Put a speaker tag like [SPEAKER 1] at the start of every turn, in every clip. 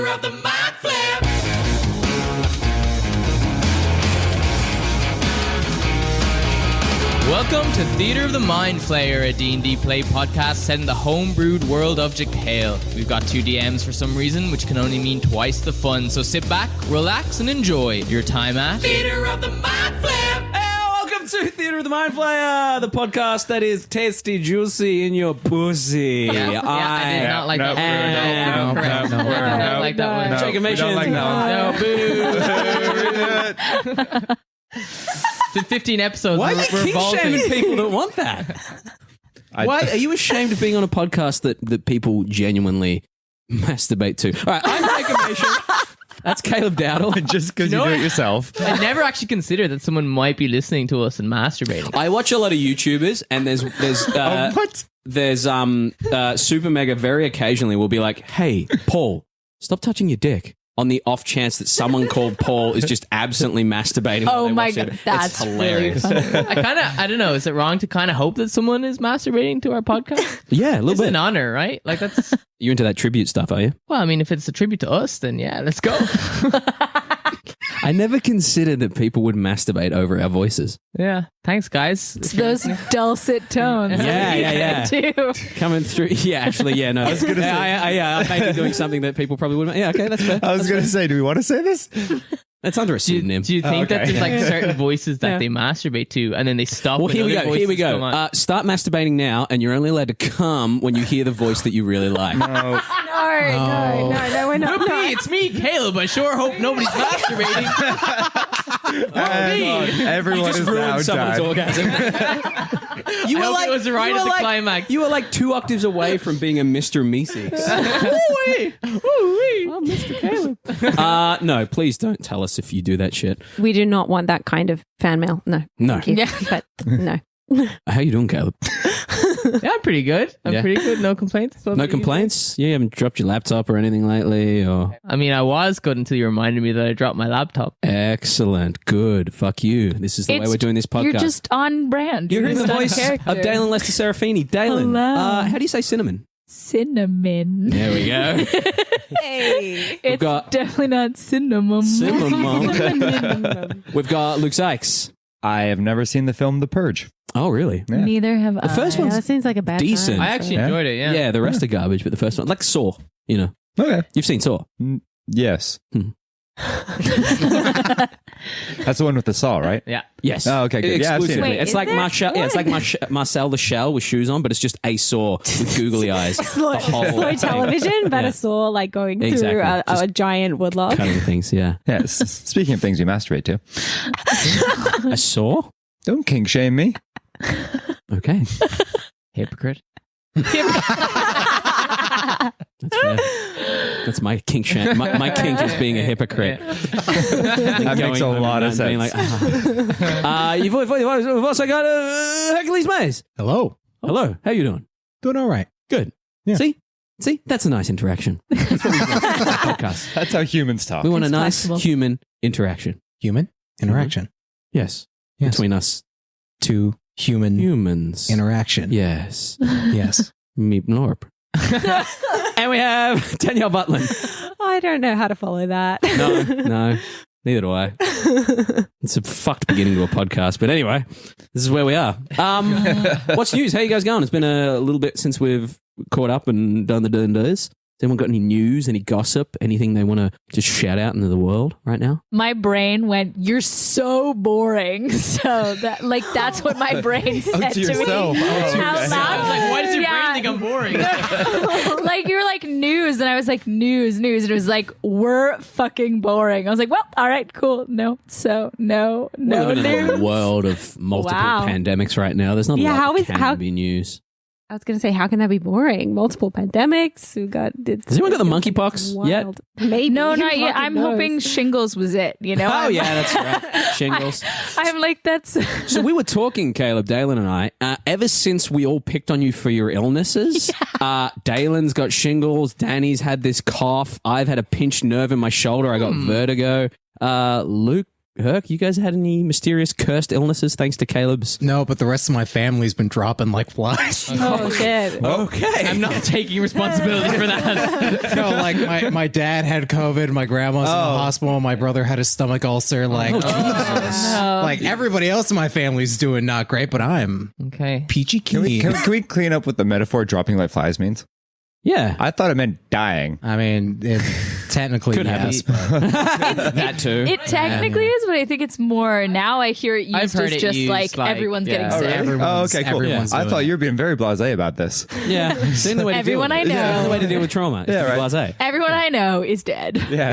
[SPEAKER 1] Theater of the Mind Flip.
[SPEAKER 2] Welcome to Theater of the Mind Flayer, a D&D play podcast set in the homebrewed world of Jekyll. We've got 2 DMs for some reason, which can only mean twice the fun. So sit back, relax, and enjoy your time at
[SPEAKER 1] Theater of the Mind Flip.
[SPEAKER 3] Welcome to Theater of the Mind Flayer, the podcast that is tasty, juicy in your pussy.
[SPEAKER 2] I did not like that one.
[SPEAKER 3] No,
[SPEAKER 2] I don't like that one.
[SPEAKER 3] Jacob Machin.
[SPEAKER 4] Don't like that one.
[SPEAKER 2] No, boo. It's been 15 episodes.
[SPEAKER 3] Why are you
[SPEAKER 2] We're
[SPEAKER 3] king-shaming
[SPEAKER 2] evolving.
[SPEAKER 3] people that want that? Why are you ashamed of being on a podcast that people genuinely masturbate to? All right, I'm Jacob Machin. That's Caleb Dowdall.
[SPEAKER 4] Just because you do it yourself.
[SPEAKER 2] I never actually considered that someone might be listening to us and masturbating.
[SPEAKER 3] I watch a lot of YouTubers, and there's
[SPEAKER 4] What?
[SPEAKER 3] There's Super Mega very occasionally will be like, "Hey, Paul, stop touching your dick." On the off chance that someone called Paul is just absently masturbating. while
[SPEAKER 5] Oh
[SPEAKER 3] they
[SPEAKER 5] my
[SPEAKER 3] watch
[SPEAKER 5] god,
[SPEAKER 3] it.
[SPEAKER 5] that's
[SPEAKER 3] It's
[SPEAKER 5] really
[SPEAKER 3] hilarious.
[SPEAKER 5] funny.
[SPEAKER 2] I don't know. Is it wrong to kind of hope that someone is masturbating to our podcast?
[SPEAKER 3] Yeah, a little
[SPEAKER 2] It's
[SPEAKER 3] bit.
[SPEAKER 2] an honor, right? Like that's.
[SPEAKER 3] You into that tribute stuff, are you?
[SPEAKER 2] Well, I mean, if it's a tribute to us, then yeah, let's go.
[SPEAKER 3] I never considered that people would masturbate over our voices.
[SPEAKER 2] Yeah. Thanks, guys.
[SPEAKER 5] It's those dulcet tones.
[SPEAKER 3] Yeah.
[SPEAKER 5] Too.
[SPEAKER 3] Coming through. Yeah, actually, yeah, no. I was
[SPEAKER 4] gonna say-
[SPEAKER 3] I may be doing something that people probably wouldn't. Yeah, okay, that's fair.
[SPEAKER 4] I was going to say, do we want to say this?
[SPEAKER 3] It's under a
[SPEAKER 2] Do you,
[SPEAKER 3] pseudonym.
[SPEAKER 2] do you think that
[SPEAKER 4] okay.
[SPEAKER 2] there's like certain voices that they masturbate to and then they stop?
[SPEAKER 3] Well,
[SPEAKER 2] when
[SPEAKER 3] here we
[SPEAKER 2] other
[SPEAKER 3] go. Here we
[SPEAKER 2] voices
[SPEAKER 3] go.
[SPEAKER 2] come on?
[SPEAKER 3] Start masturbating now, and you're only allowed to come when you hear the voice that you really like.
[SPEAKER 4] No.
[SPEAKER 5] No, we're not.
[SPEAKER 2] Whoopee, it's me, Caleb. I sure hope nobody's masturbating.
[SPEAKER 4] Everyone
[SPEAKER 3] Just
[SPEAKER 4] is now
[SPEAKER 3] ruined someone's
[SPEAKER 4] done.
[SPEAKER 3] orgasm. You
[SPEAKER 2] I hope it was right at the climax.
[SPEAKER 3] You were like 2 octaves away from being a Mr. Meeseeks.
[SPEAKER 5] Oh, Mr. Caleb.
[SPEAKER 3] No, please don't tell us if you do that shit.
[SPEAKER 5] We do not want that kind of fan mail. No.
[SPEAKER 3] No.
[SPEAKER 5] Thank you. But no.
[SPEAKER 3] How you doing, Caleb?
[SPEAKER 2] Yeah, I'm pretty good. I'm
[SPEAKER 3] Yeah.
[SPEAKER 2] pretty good. No complaints. What
[SPEAKER 3] No
[SPEAKER 2] about you?
[SPEAKER 3] complaints? You haven't dropped your laptop or anything lately? Or
[SPEAKER 2] I mean, I was good until you reminded me that I dropped my laptop.
[SPEAKER 3] excellent, good. Fuck you. This is the way we're doing this podcast.
[SPEAKER 5] You're just on brand.
[SPEAKER 3] You're hearing the
[SPEAKER 5] just on
[SPEAKER 3] voice
[SPEAKER 5] character.
[SPEAKER 3] of Daelyn Lester-Serafini. Daelyn,
[SPEAKER 5] Hello.
[SPEAKER 3] how do you say cinnamon?
[SPEAKER 5] Cinnamon.
[SPEAKER 3] There we go.
[SPEAKER 5] Hey. It's
[SPEAKER 3] got-
[SPEAKER 5] definitely not cinnamon.
[SPEAKER 3] Cinnamon. We've got Luke Sykes.
[SPEAKER 4] I have never seen the film The Purge.
[SPEAKER 3] Oh, really?
[SPEAKER 4] Yeah.
[SPEAKER 5] Neither have I.
[SPEAKER 3] The first one's
[SPEAKER 5] That seems like a bad
[SPEAKER 3] decent.
[SPEAKER 5] time.
[SPEAKER 2] I actually
[SPEAKER 4] Yeah.
[SPEAKER 2] enjoyed it. Yeah.
[SPEAKER 3] Yeah, the rest are garbage, but the first one, like Saw, you know.
[SPEAKER 4] Okay.
[SPEAKER 3] You've seen Saw.
[SPEAKER 4] Yes. That's the one with the saw, right?
[SPEAKER 2] Yeah.
[SPEAKER 3] Yes.
[SPEAKER 4] Oh, okay, good. Yeah, I've seen it.
[SPEAKER 3] Exclusively.
[SPEAKER 5] Wait,
[SPEAKER 3] It's
[SPEAKER 5] is
[SPEAKER 3] like
[SPEAKER 5] there?
[SPEAKER 3] Marcel. Yeah, it's like Marcel the Shell with shoes on, but it's just a saw with googly eyes.
[SPEAKER 5] Slow,
[SPEAKER 3] The whole
[SPEAKER 5] slow
[SPEAKER 3] thing.
[SPEAKER 5] television, but
[SPEAKER 3] Yeah.
[SPEAKER 5] a saw like going
[SPEAKER 3] Exactly.
[SPEAKER 5] through a
[SPEAKER 3] Just
[SPEAKER 5] giant woodlot.
[SPEAKER 3] Cutting things, yeah.
[SPEAKER 4] Yeah. Speaking of things you masturbate to,
[SPEAKER 3] A saw?
[SPEAKER 4] don't kink shame me.
[SPEAKER 3] Okay.
[SPEAKER 2] Hypocrite.
[SPEAKER 3] That's fair. That's my kink. My kink is being a hypocrite.
[SPEAKER 4] That makes a lot of sense.
[SPEAKER 3] Being like, we've also got Hercules Mays.
[SPEAKER 6] Hello.
[SPEAKER 3] Hello. How you doing?
[SPEAKER 6] Doing all right.
[SPEAKER 3] Good.
[SPEAKER 6] Yeah.
[SPEAKER 3] See? That's a nice interaction. That's what we want in this podcast.
[SPEAKER 4] That's how humans talk.
[SPEAKER 3] We want a
[SPEAKER 5] It's
[SPEAKER 3] nice
[SPEAKER 5] flexible.
[SPEAKER 3] human interaction.
[SPEAKER 6] Human interaction.
[SPEAKER 3] Yes.
[SPEAKER 6] Yes.
[SPEAKER 3] Between us
[SPEAKER 6] To human
[SPEAKER 3] humans.
[SPEAKER 6] interaction.
[SPEAKER 3] Yes.
[SPEAKER 6] Yes.
[SPEAKER 3] Meep Norp. And we have Danielle Butlin.
[SPEAKER 5] I don't know how to follow that.
[SPEAKER 3] No. Neither do I. It's a fucked beginning to a podcast. But anyway, this is where we are. What's news? How you guys going? It's been a little bit since we've caught up and done the do's. Has anyone got any news, any gossip, anything they want to just shout out into the world right now?
[SPEAKER 5] My brain went, "You're so boring." So that's what my brain said
[SPEAKER 4] to
[SPEAKER 5] to
[SPEAKER 4] yourself.
[SPEAKER 5] me.
[SPEAKER 4] Oh, to
[SPEAKER 5] Out
[SPEAKER 4] yourself.
[SPEAKER 5] loud.
[SPEAKER 2] I was like, why does your
[SPEAKER 5] Yeah.
[SPEAKER 2] brain think I'm boring?
[SPEAKER 5] Like you were like news, and I was like news, and it was like we're fucking boring. I was like, well, all right, cool. No, so no
[SPEAKER 3] We're living in a
[SPEAKER 5] news.
[SPEAKER 3] world of multiple
[SPEAKER 5] Wow.
[SPEAKER 3] pandemics right now. There's not a
[SPEAKER 5] Yeah,
[SPEAKER 3] lot
[SPEAKER 5] how
[SPEAKER 3] that
[SPEAKER 5] is-
[SPEAKER 3] can
[SPEAKER 5] how-
[SPEAKER 3] be news.
[SPEAKER 5] I was gonna say, how can that be boring? Multiple pandemics. We got.
[SPEAKER 3] Has anyone got the monkeypox yet?
[SPEAKER 5] Maybe. No, not yet.
[SPEAKER 7] I'm hoping shingles was it, you know?
[SPEAKER 3] Oh, yeah, that's right. Shingles.
[SPEAKER 7] I'm like, that's...
[SPEAKER 3] So we were talking, Caleb, Daelyn and I, ever since we all picked on you for your illnesses. Daelyn's got shingles. Danny's had this cough. I've had a pinched nerve in my shoulder. I got vertigo. Luke Herc, you guys had any mysterious cursed illnesses thanks to Caleb's?
[SPEAKER 6] No, but the rest of my family's been dropping like flies.
[SPEAKER 5] Oh shit.
[SPEAKER 3] Okay.
[SPEAKER 2] I'm not taking responsibility for that.
[SPEAKER 6] No, like my dad had COVID, my grandma's in the hospital, my brother had a stomach ulcer. Like, like everybody else in my family's doing not great, but I'm
[SPEAKER 2] Okay.
[SPEAKER 6] peachy keen.
[SPEAKER 4] Can we clean up what the metaphor dropping like flies means?
[SPEAKER 3] Yeah.
[SPEAKER 4] I thought it meant dying.
[SPEAKER 6] I mean, it technically
[SPEAKER 3] Could
[SPEAKER 6] yes,
[SPEAKER 3] happen.
[SPEAKER 6] but
[SPEAKER 3] That too.
[SPEAKER 5] It technically is, but I think it's more now. I hear it used
[SPEAKER 2] I've heard
[SPEAKER 5] as
[SPEAKER 2] it
[SPEAKER 5] just
[SPEAKER 2] used
[SPEAKER 5] like
[SPEAKER 2] like,
[SPEAKER 5] everyone's
[SPEAKER 2] yeah.
[SPEAKER 5] getting
[SPEAKER 2] Oh,
[SPEAKER 5] sick.
[SPEAKER 2] really?
[SPEAKER 6] everyone's,
[SPEAKER 4] Okay, cool.
[SPEAKER 6] everyone's
[SPEAKER 4] I
[SPEAKER 6] doing
[SPEAKER 4] thought
[SPEAKER 6] it.
[SPEAKER 4] you were being very blasé about this.
[SPEAKER 3] Yeah. It's the only way to
[SPEAKER 5] Everyone
[SPEAKER 3] deal with it.
[SPEAKER 5] I know.
[SPEAKER 3] It's the only way to deal with trauma. It's
[SPEAKER 4] Yeah,
[SPEAKER 3] to be
[SPEAKER 4] right.
[SPEAKER 3] blasé.
[SPEAKER 5] Everyone I know is dead.
[SPEAKER 4] Yeah.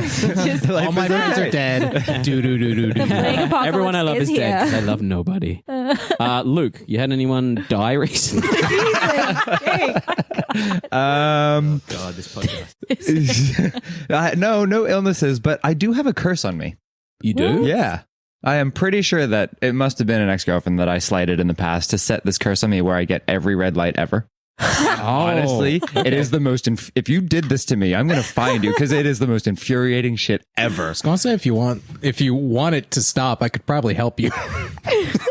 [SPEAKER 6] All my friends are dead. Do.
[SPEAKER 3] Everyone I love is dead
[SPEAKER 8] here.
[SPEAKER 3] 'cause I love nobody. Luke, you had anyone die recently? God, this podcast.
[SPEAKER 4] No illnesses, but I do have a curse on me.
[SPEAKER 3] You do?
[SPEAKER 4] Yeah. I am pretty sure that it must have been an ex-girlfriend that I slighted in the past to set this curse on me where I get every red light ever. Honestly, it is the most. If you did this to me, I'm going to find you because it is the most infuriating shit ever.
[SPEAKER 6] I was gonna say if you want it to stop, I could probably help you.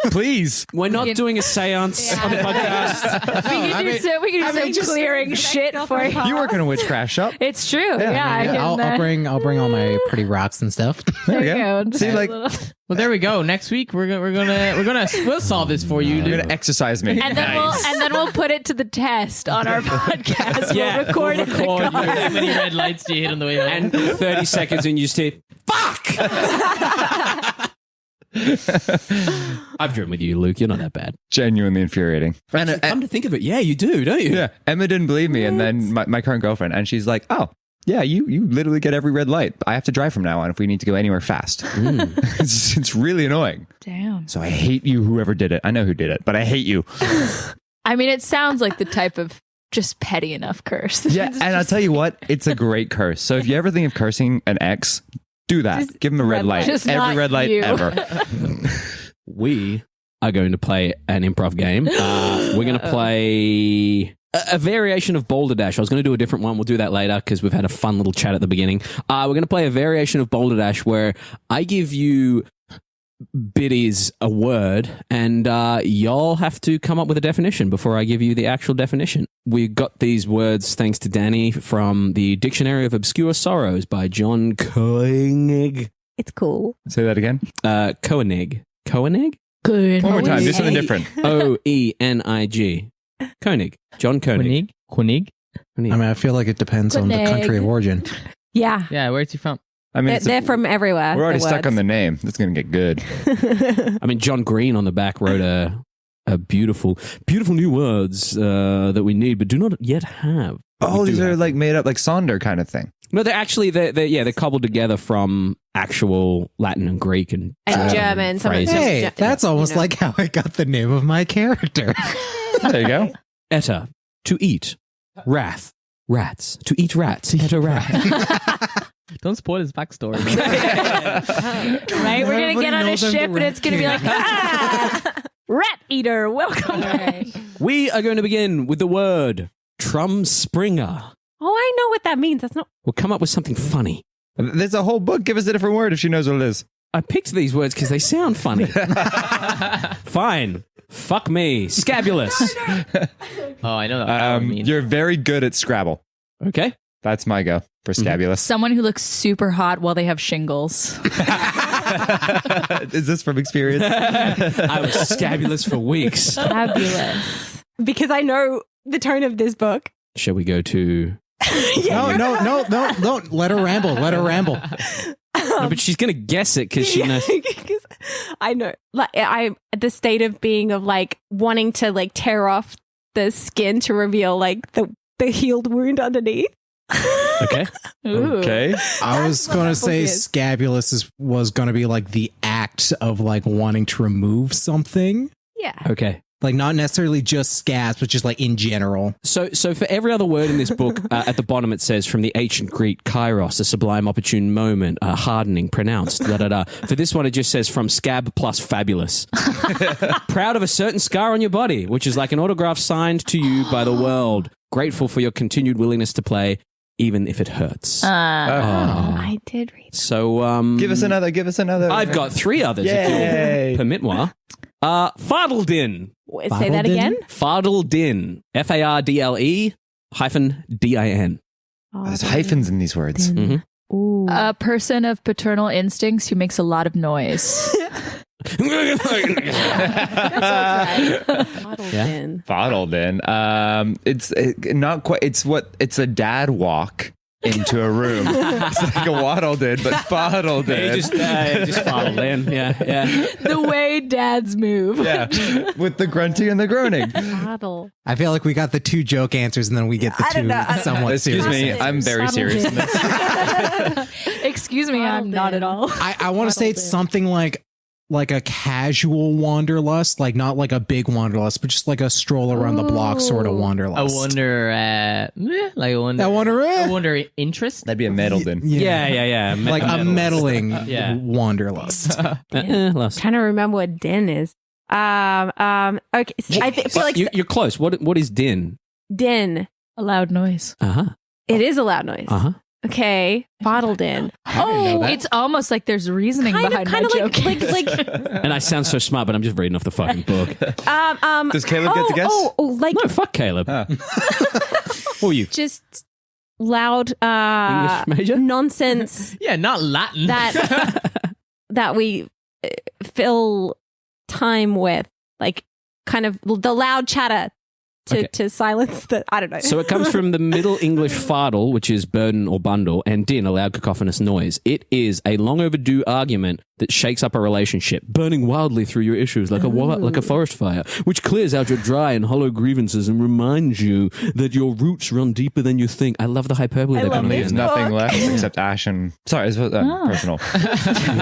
[SPEAKER 4] Please.
[SPEAKER 3] We're not doing a seance on the podcast.
[SPEAKER 5] We can do some clearing shit for you.
[SPEAKER 4] You work in a witchcraft shop.
[SPEAKER 5] It's true. Yeah, I can,
[SPEAKER 6] I'll bring all my pretty rocks and stuff.
[SPEAKER 4] There you
[SPEAKER 5] go.
[SPEAKER 4] go. See, like,
[SPEAKER 2] Well, there we go. Next week we'll solve this for you.
[SPEAKER 4] you're
[SPEAKER 2] Dude.
[SPEAKER 4] going to exercise me.
[SPEAKER 5] and then we'll put it to the test on our podcast.
[SPEAKER 3] Yeah,
[SPEAKER 5] we'll record it.
[SPEAKER 3] record you.
[SPEAKER 2] How many red lights do you hit on the way home?
[SPEAKER 3] And 30 seconds and you just hear, fuck! I've driven with you, Luke. You're not that bad.
[SPEAKER 4] Genuinely infuriating. And,
[SPEAKER 3] Come to think of it, yeah, you do, don't you?
[SPEAKER 4] yeah, Emma didn't believe me, and then my current girlfriend, and she's like, "Oh, yeah, you literally get every red light. I have to drive from now on if we need to go anywhere fast." It's really annoying.
[SPEAKER 5] Damn.
[SPEAKER 4] So I hate you, whoever did it. I know who did it, but I hate you.
[SPEAKER 5] I mean, it sounds like the type of just petty enough curse.
[SPEAKER 4] Yeah, and I'll tell you what, it's a great curse. So if you ever think of cursing an ex, do that.
[SPEAKER 8] Just
[SPEAKER 4] Give him a red light.
[SPEAKER 5] Just
[SPEAKER 4] Every
[SPEAKER 5] not
[SPEAKER 4] red light
[SPEAKER 5] you.
[SPEAKER 4] ever.
[SPEAKER 3] We are going to play an improv game. We're going to play a variation of Boulder Dash. I was going to do a different one. We'll do that later because we've had a fun little chat at the beginning. We're going to play a variation of Boulder Dash where I give you biddies a word and y'all have to come up with a definition before I give you the actual definition. We got these words thanks to Danny from the Dictionary of Obscure Sorrows by John Koenig.
[SPEAKER 8] It's cool.
[SPEAKER 4] Say that again.
[SPEAKER 3] Koenig. Koenig?
[SPEAKER 5] Good.
[SPEAKER 4] One more time. Do something different.
[SPEAKER 3] Oenig. Koenig. John Koenig.
[SPEAKER 2] Koenig?
[SPEAKER 6] I mean, I feel like it depends on the
[SPEAKER 5] Koenig.
[SPEAKER 6] country of origin.
[SPEAKER 8] Yeah.
[SPEAKER 2] Yeah, where's he from?
[SPEAKER 4] I mean,
[SPEAKER 8] They're from everywhere.
[SPEAKER 4] we're already
[SPEAKER 8] the
[SPEAKER 4] stuck on the
[SPEAKER 8] words.
[SPEAKER 4] name. That's going to get good.
[SPEAKER 3] I mean, John Green on the back wrote a beautiful new words that we need but do not yet have.
[SPEAKER 4] Oh,
[SPEAKER 3] We do
[SPEAKER 4] these are
[SPEAKER 3] have
[SPEAKER 4] like made up, like Sonder kind of thing.
[SPEAKER 3] No, they're actually they're cobbled together from actual Latin and Greek and
[SPEAKER 8] German. Some of
[SPEAKER 3] phrases.
[SPEAKER 8] them-
[SPEAKER 6] Hey, that's almost like how I got the name of my character.
[SPEAKER 4] There you go.
[SPEAKER 3] Etta, to eat. Wrath, rats. To eat rats. Etta rat.
[SPEAKER 2] Don't spoil his backstory.
[SPEAKER 5] Right? We're going to get on a
[SPEAKER 6] knows I'm the
[SPEAKER 5] ship and
[SPEAKER 6] rat
[SPEAKER 5] it's going to be like, rat eater, welcome back.
[SPEAKER 3] We are going to begin with the word Trumspringer.
[SPEAKER 8] Oh, I know what that means. That's not.
[SPEAKER 3] We'll come up with something funny.
[SPEAKER 4] There's a whole book. Give us a different word if she knows what it is.
[SPEAKER 3] I picked these words because they sound funny. Fine. Fuck me. Scabulous.
[SPEAKER 2] Oh, I know that means.
[SPEAKER 4] You're very good at Scrabble.
[SPEAKER 3] Okay.
[SPEAKER 4] That's my go for scabulous.
[SPEAKER 5] Someone who looks super hot while they have shingles.
[SPEAKER 4] Is this from experience?
[SPEAKER 3] I was scabulous for weeks.
[SPEAKER 5] Fabulous.
[SPEAKER 8] Because I know the tone of this book.
[SPEAKER 3] Shall we go to...
[SPEAKER 6] No, don't let her ramble. Let her ramble.
[SPEAKER 3] No, but she's going to guess it because she knows...
[SPEAKER 8] 'Cause I know. Like, I'm at the state of being of like wanting to like tear off the skin to reveal like the healed wound underneath.
[SPEAKER 3] Okay.
[SPEAKER 5] Ooh.
[SPEAKER 4] Okay.
[SPEAKER 6] I was
[SPEAKER 8] what
[SPEAKER 6] going to
[SPEAKER 8] that
[SPEAKER 6] say
[SPEAKER 8] book is.
[SPEAKER 6] scabulous was going to be like the act of like wanting to remove something.
[SPEAKER 8] Yeah.
[SPEAKER 3] Okay.
[SPEAKER 6] Like not necessarily just scabs, but just like in general.
[SPEAKER 3] So for every other word in this book, at the bottom it says from the ancient Greek, kairos, a sublime opportune moment, hardening, pronounced, da-da-da. For this one, it just says from scab plus fabulous. Proud of a certain scar on your body, which is like an autograph signed to you by the world. Grateful for your continued willingness to play. even if it hurts.
[SPEAKER 8] I did read.
[SPEAKER 3] So
[SPEAKER 4] Give us another.
[SPEAKER 3] I've got 3 others, if
[SPEAKER 4] Yay.
[SPEAKER 3] you'll permit moi. Fardledin.
[SPEAKER 8] Say that again.
[SPEAKER 3] Fardledin. Fardle-din.
[SPEAKER 4] There's hyphens in these words.
[SPEAKER 3] Mhm.
[SPEAKER 8] Ooh.
[SPEAKER 5] A person of paternal instincts who makes a lot of noise.
[SPEAKER 4] Bottled in. It's not quite. It's a dad walk into a room. It's like a waddled in, but bottled in.
[SPEAKER 3] Just fardled in. Yeah.
[SPEAKER 5] The way dads move.
[SPEAKER 4] Yeah, with the grunting and the groaning.
[SPEAKER 8] Bottle.
[SPEAKER 6] I feel like we got the 2 joke answers, and then we get the 2 somewhat
[SPEAKER 4] Excuse
[SPEAKER 6] serious.
[SPEAKER 4] me, I'm very serious in this.
[SPEAKER 5] Excuse me, I'm not at all.
[SPEAKER 6] I want to say it's something like a casual wanderlust, like not like a big wanderlust, but just like a stroll around the block sort of
[SPEAKER 2] I
[SPEAKER 6] wanderlust.
[SPEAKER 2] wonder, like I wonder.
[SPEAKER 6] I wonder
[SPEAKER 2] interest.
[SPEAKER 4] That'd be a meddled in.
[SPEAKER 3] Yeah.
[SPEAKER 6] like a meddling
[SPEAKER 2] Yeah.
[SPEAKER 6] wanderlust.
[SPEAKER 3] Less.
[SPEAKER 8] Trying to remember what din is. Okay, so I feel like
[SPEAKER 3] You're close. What is din?
[SPEAKER 8] din.
[SPEAKER 5] A loud noise.
[SPEAKER 3] Uh-huh.
[SPEAKER 8] It is a loud noise.
[SPEAKER 3] Uh-huh.
[SPEAKER 8] Okay, bottled in.
[SPEAKER 5] Oh, it's almost like there's reasoning behind my joke.
[SPEAKER 8] like
[SPEAKER 3] And I sound so smart, but I'm just reading off the fucking book.
[SPEAKER 4] Does Caleb get to guess?
[SPEAKER 8] like
[SPEAKER 3] No, fuck Caleb.
[SPEAKER 4] Huh.
[SPEAKER 3] Who are you?
[SPEAKER 8] just loud
[SPEAKER 3] English major?
[SPEAKER 8] nonsense
[SPEAKER 2] Yeah, not Latin.
[SPEAKER 8] that we fill time with, like kind of the loud chatter to silence the, I don't know.
[SPEAKER 3] So it comes from the Middle English fardle, which is burden or bundle, and din, a loud cacophonous noise. It is a long overdue argument that shakes up a relationship, burning wildly through your issues like a forest fire, which clears out your dry and hollow grievances and reminds you that your roots run deeper than you think. I love the hyperbole.
[SPEAKER 8] love
[SPEAKER 3] coming
[SPEAKER 4] Leaves
[SPEAKER 3] in.
[SPEAKER 4] nothing left except ash and... Sorry, it's personal.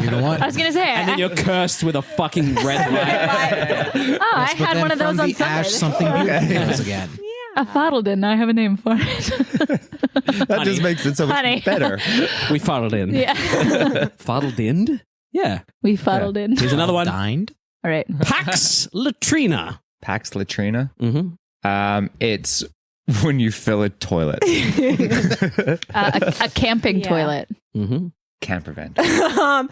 [SPEAKER 6] You know what?
[SPEAKER 5] I was going to say,
[SPEAKER 3] And then you're cursed with a fucking red light.
[SPEAKER 5] I
[SPEAKER 6] But
[SPEAKER 5] had
[SPEAKER 6] then
[SPEAKER 5] one of those
[SPEAKER 6] from
[SPEAKER 5] on
[SPEAKER 6] the ash,
[SPEAKER 5] Sunday.
[SPEAKER 6] something beautiful comes again.
[SPEAKER 5] A Fardledin. I have a name for it.
[SPEAKER 4] That just makes it so much
[SPEAKER 5] Honey.
[SPEAKER 4] better.
[SPEAKER 3] We fardled in.
[SPEAKER 5] Yeah.
[SPEAKER 3] Fardled in? Yeah.
[SPEAKER 5] We fuddled in.
[SPEAKER 3] Here's another one.
[SPEAKER 6] Dined?
[SPEAKER 5] All right.
[SPEAKER 3] Pax latrina.
[SPEAKER 4] Pax latrina.
[SPEAKER 3] Mm-hmm.
[SPEAKER 4] It's when you fill a toilet.
[SPEAKER 5] A camping
[SPEAKER 8] Yeah.
[SPEAKER 5] toilet.
[SPEAKER 3] Mm-hmm.
[SPEAKER 4] Camper van.
[SPEAKER 6] Pax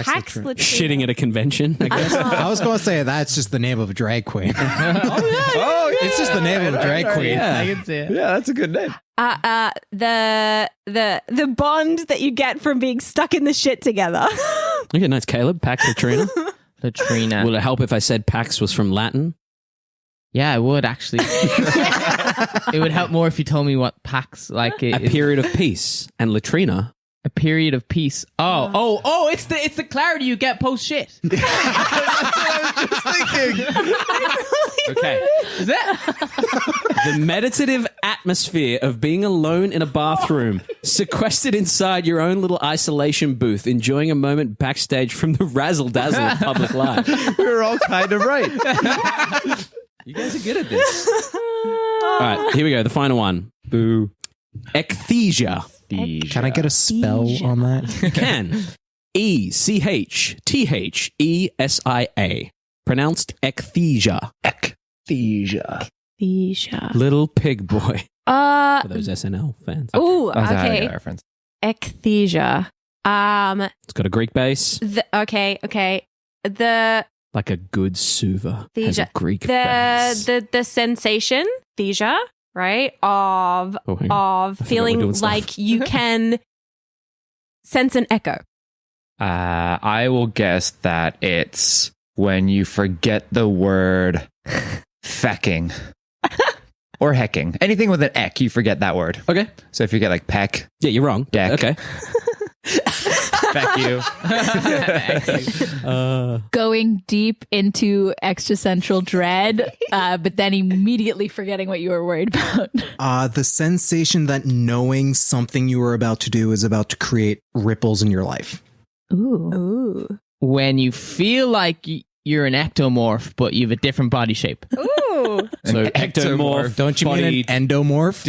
[SPEAKER 8] Pax
[SPEAKER 6] Latrina.
[SPEAKER 3] Shitting at a convention, I guess.
[SPEAKER 6] I was going to say that's just the name of a drag queen.
[SPEAKER 4] Oh, yeah.
[SPEAKER 6] It's just the name of a drag queen.
[SPEAKER 2] I can see it.
[SPEAKER 4] Yeah, that's a good name.
[SPEAKER 8] The bond that you get from being stuck in the shit together.
[SPEAKER 3] Okay, nice. Caleb, Pax latrina.
[SPEAKER 2] Latrina.
[SPEAKER 3] Will it help if I said Pax was from Latin?
[SPEAKER 2] Yeah, it would actually. It would help more if you told me what Pax like.
[SPEAKER 3] A period of peace. And latrina.
[SPEAKER 2] A period of peace. Oh! It's the clarity you get post shit.
[SPEAKER 4] That's what I was just thinking.
[SPEAKER 3] Okay.
[SPEAKER 2] Is it?
[SPEAKER 3] The meditative atmosphere of being alone in a bathroom, sequestered inside your own little isolation booth, enjoying a moment backstage from the razzle dazzle of public life.
[SPEAKER 4] We were all kind of right.
[SPEAKER 3] You guys are good at this. All right, here we go. The final one.
[SPEAKER 4] Boo.
[SPEAKER 3] Ecthesia.
[SPEAKER 6] Can I get a spell on that?
[SPEAKER 3] You can. Ecthesia. Pronounced ecthesia.
[SPEAKER 4] Ecthesia.
[SPEAKER 3] Little pig boy. For those SNL fans.
[SPEAKER 8] Ooh,
[SPEAKER 4] That was a
[SPEAKER 8] okay.
[SPEAKER 4] reference.
[SPEAKER 8] Ecthesia.
[SPEAKER 3] It's got a Greek base.
[SPEAKER 8] Okay. The
[SPEAKER 3] Like a good suva. Has a
[SPEAKER 8] Thesia.
[SPEAKER 3] Greek base.
[SPEAKER 8] the sensation, thesia, right? Of
[SPEAKER 3] Oh, hang on.
[SPEAKER 8] of
[SPEAKER 3] forgot we're
[SPEAKER 8] feeling
[SPEAKER 3] doing stuff.
[SPEAKER 8] like you can sense an echo.
[SPEAKER 4] I will guess that it's when you forget the word fecking or hecking. Anything with an ek, you forget that word.
[SPEAKER 3] Okay.
[SPEAKER 4] So if you get like peck,
[SPEAKER 3] Yeah, you're wrong.
[SPEAKER 4] Deck.
[SPEAKER 3] Okay.
[SPEAKER 4] feck you.
[SPEAKER 5] Going deep into existential dread, but then immediately forgetting what you were worried about.
[SPEAKER 6] The sensation that knowing something you are about to do is about to create ripples in your life.
[SPEAKER 5] Ooh.
[SPEAKER 8] Ooh.
[SPEAKER 2] When you feel like you're an ectomorph, but you have a different body shape.
[SPEAKER 8] Ooh.
[SPEAKER 3] So
[SPEAKER 4] An
[SPEAKER 3] ectomorph.
[SPEAKER 6] Don't you mean
[SPEAKER 3] body-
[SPEAKER 6] an endomorph?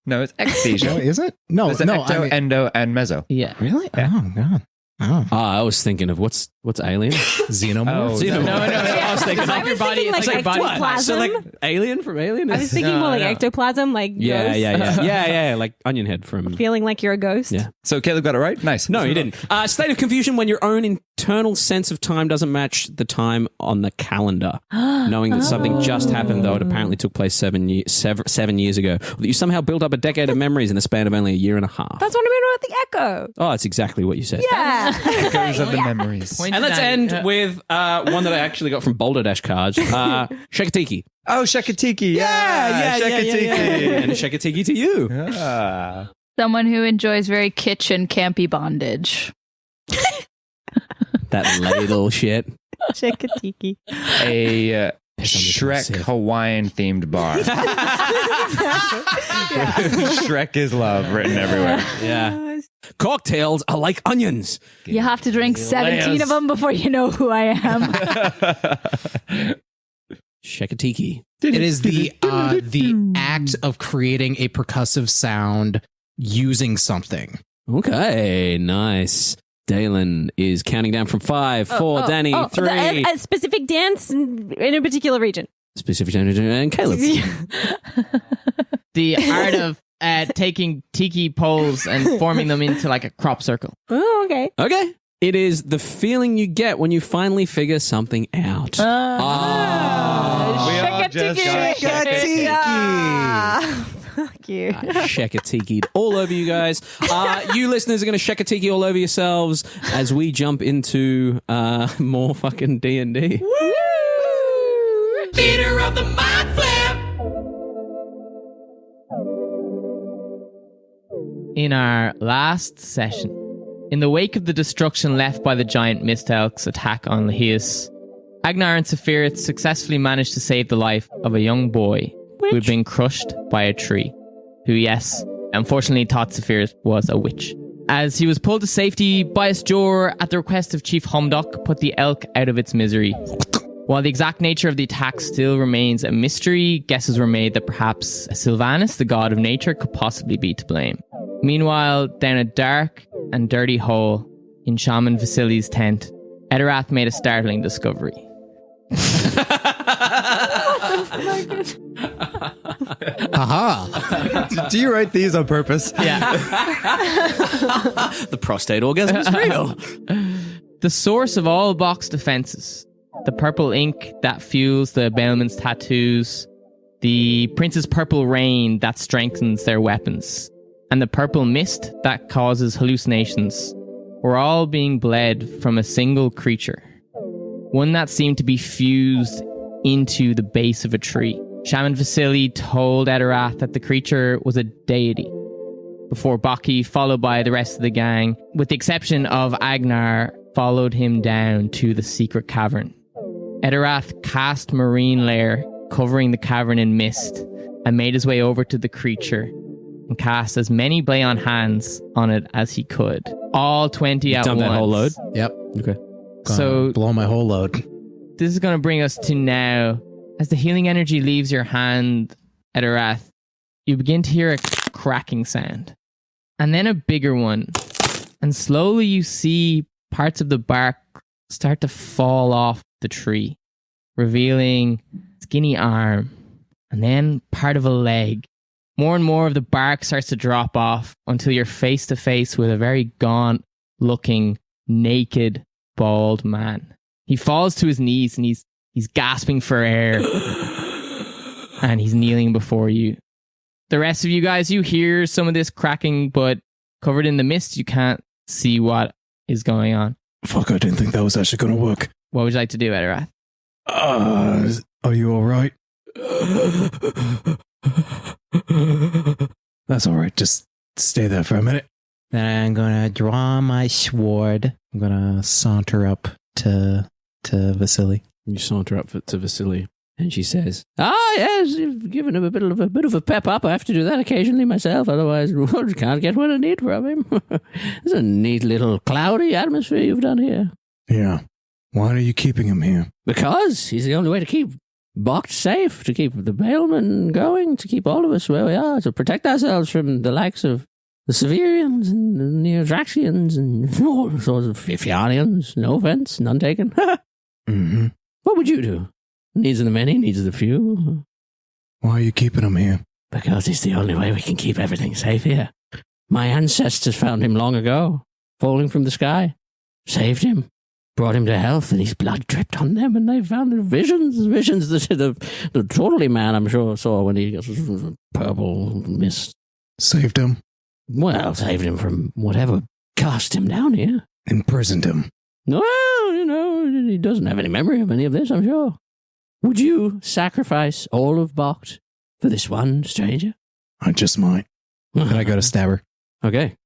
[SPEAKER 4] No, it's
[SPEAKER 6] No,
[SPEAKER 4] ecthesia.
[SPEAKER 6] is it? No,
[SPEAKER 4] There's an
[SPEAKER 6] no.
[SPEAKER 4] ecto,
[SPEAKER 6] I mean,
[SPEAKER 4] endo, and meso.
[SPEAKER 2] Yeah.
[SPEAKER 6] really? Oh, God. Oh.
[SPEAKER 3] I was thinking of what's alien?
[SPEAKER 6] Xenomorph?
[SPEAKER 4] Oh,
[SPEAKER 3] Xenomorph.
[SPEAKER 2] No.
[SPEAKER 3] I was thinking.
[SPEAKER 8] I was thinking like ectoplasm.
[SPEAKER 3] So like Alien from Alien?
[SPEAKER 8] I was thinking more like ectoplasm, like
[SPEAKER 3] Yeah,
[SPEAKER 8] ghosts.
[SPEAKER 3] yeah, like Onion Head from...
[SPEAKER 8] Feeling like you're a ghost.
[SPEAKER 3] Yeah.
[SPEAKER 4] So Caleb got it right? Nice.
[SPEAKER 3] No, you didn't. State of confusion when your own internal sense of time doesn't match the time on the calendar. Knowing that something just happened, though it apparently took place 7 years ago. That you somehow built up a decade of memories in the span of only a year and a half.
[SPEAKER 8] That's what I mean about the echo.
[SPEAKER 3] Oh, that's exactly what you said.
[SPEAKER 8] Yeah.
[SPEAKER 4] Echoes of the memories.
[SPEAKER 2] Point
[SPEAKER 3] And let's
[SPEAKER 2] Danny.
[SPEAKER 3] end with one that I actually got from Boulder Dash Cards. Shekatiki.
[SPEAKER 4] Oh, Shekatiki. Yeah, Shekatiki.
[SPEAKER 3] And a Shekatiki to you.
[SPEAKER 4] Ah.
[SPEAKER 5] Someone who enjoys very kitchen campy bondage.
[SPEAKER 3] That ladle shit.
[SPEAKER 8] Shekatiki.
[SPEAKER 4] A
[SPEAKER 3] Piss on the
[SPEAKER 4] Shrek
[SPEAKER 3] Sith.
[SPEAKER 4] Hawaiian themed bar. Shrek is love written everywhere.
[SPEAKER 3] Yeah. Cocktails are like onions.
[SPEAKER 5] You have to drink 17 of them before you know who I am.
[SPEAKER 3] Shekatiki.
[SPEAKER 6] It is the act of creating a percussive sound using something.
[SPEAKER 3] Okay, nice. Daelyn is counting down from 5, 4, Danny, 3.
[SPEAKER 8] A specific dance in a particular region.
[SPEAKER 3] Specific and Caleb.
[SPEAKER 2] The art of taking tiki poles and forming them into like a crop circle.
[SPEAKER 8] Oh, okay.
[SPEAKER 3] Okay. It is the feeling you get when you finally figure something out.
[SPEAKER 4] We all just got
[SPEAKER 8] Fuck you.
[SPEAKER 3] Shekatiki'd all over you guys. You listeners are going to Shekatiki all over yourselves as we jump into more fucking D&D.
[SPEAKER 1] Leader of the Mind Flare.
[SPEAKER 2] In our last session, in the wake of the destruction left by the giant Mist Elk's attack on Lahias, Agenar and Safirith successfully managed to save the life of a young boy who had been crushed by a tree, who, yes, unfortunately thought Safirith was a witch. As he was pulled to safety, Bias Jor, at the request of Chief Humdock, put the elk out of its misery. While the exact nature of the attack still remains a mystery, guesses were made that perhaps Sylvanus, the god of nature, could possibly be to blame. Meanwhile, down a dark and dirty hole in Shaman Vasili's tent, Etterath made a startling discovery.
[SPEAKER 6] Aha.
[SPEAKER 4] Do you write these on purpose?
[SPEAKER 2] Yeah.
[SPEAKER 3] The prostate orgasm is real.
[SPEAKER 2] The source of all Bok's defenses, the purple ink that fuels the Bailman's tattoos, the prince's purple rain that strengthens their weapons, and the purple mist that causes hallucinations, were all being bled from a single creature. One that seemed to be fused into the base of a tree. Shaman Vasili told Etterath that the creature was a deity, before Baki, followed by the rest of the gang, with the exception of Agenar, followed him down to the secret cavern. Etterath cast marine layer, covering the cavern in mist, and made his way over to the creature and cast as many Blay on hands on it as he could. All 20 at
[SPEAKER 3] Dump
[SPEAKER 2] once.
[SPEAKER 3] that whole load?
[SPEAKER 6] Yep.
[SPEAKER 3] Okay.
[SPEAKER 2] So
[SPEAKER 6] blow my whole load.
[SPEAKER 2] this is going to bring us to now. As the healing energy leaves your hand, Etterath, you begin to hear a cracking sound. And then a bigger one. And slowly you see parts of the bark start to fall off the tree, revealing a skinny arm and then part of a leg. More and more of the bark starts to drop off until you're face to face with a very gaunt looking, naked, bald man. He falls to his knees and he's gasping for air and he's kneeling before you. The rest of you guys, you hear some of this cracking, but covered in the mist, you can't see what is going on.
[SPEAKER 6] Fuck, I didn't think that was actually going to work.
[SPEAKER 2] What would you like to do, Etterath?
[SPEAKER 6] Are you all right? That's all right. Just stay there for a minute. Then I'm going to draw my sword. I'm going to saunter up to Vasily.
[SPEAKER 3] You saunter up to Vasily, and she says, yes, you've given him a bit of a pep up. I have to do that occasionally myself, otherwise I can't get what I need from him. It's a neat little cloudy atmosphere you've done here.
[SPEAKER 6] Yeah. Why are you keeping him here?
[SPEAKER 3] Because he's the only way to keep Bok safe, to keep the bailmen going, to keep all of us where we are, to protect ourselves from the likes of the Severians and the Neodraxians and all sorts of Fifianians. No offense, none taken.
[SPEAKER 6] Mm-hmm.
[SPEAKER 3] What would you do? Needs of the many, needs of the few.
[SPEAKER 6] Why are you keeping him here?
[SPEAKER 3] Because it's the only way we can keep everything safe here. My ancestors found him long ago, falling from the sky. Saved him, brought him to health, and his blood dripped on them, and they found visions that the totally man, I'm sure, saw when he got purple mist.
[SPEAKER 6] Saved him?
[SPEAKER 3] Well, saved him from whatever cast him down here.
[SPEAKER 6] Imprisoned him?
[SPEAKER 3] Well, he doesn't have any memory of any of this, I'm sure. Would you sacrifice all of Bokt for this one stranger?
[SPEAKER 6] I just might. Then I go to stab her.
[SPEAKER 3] Okay.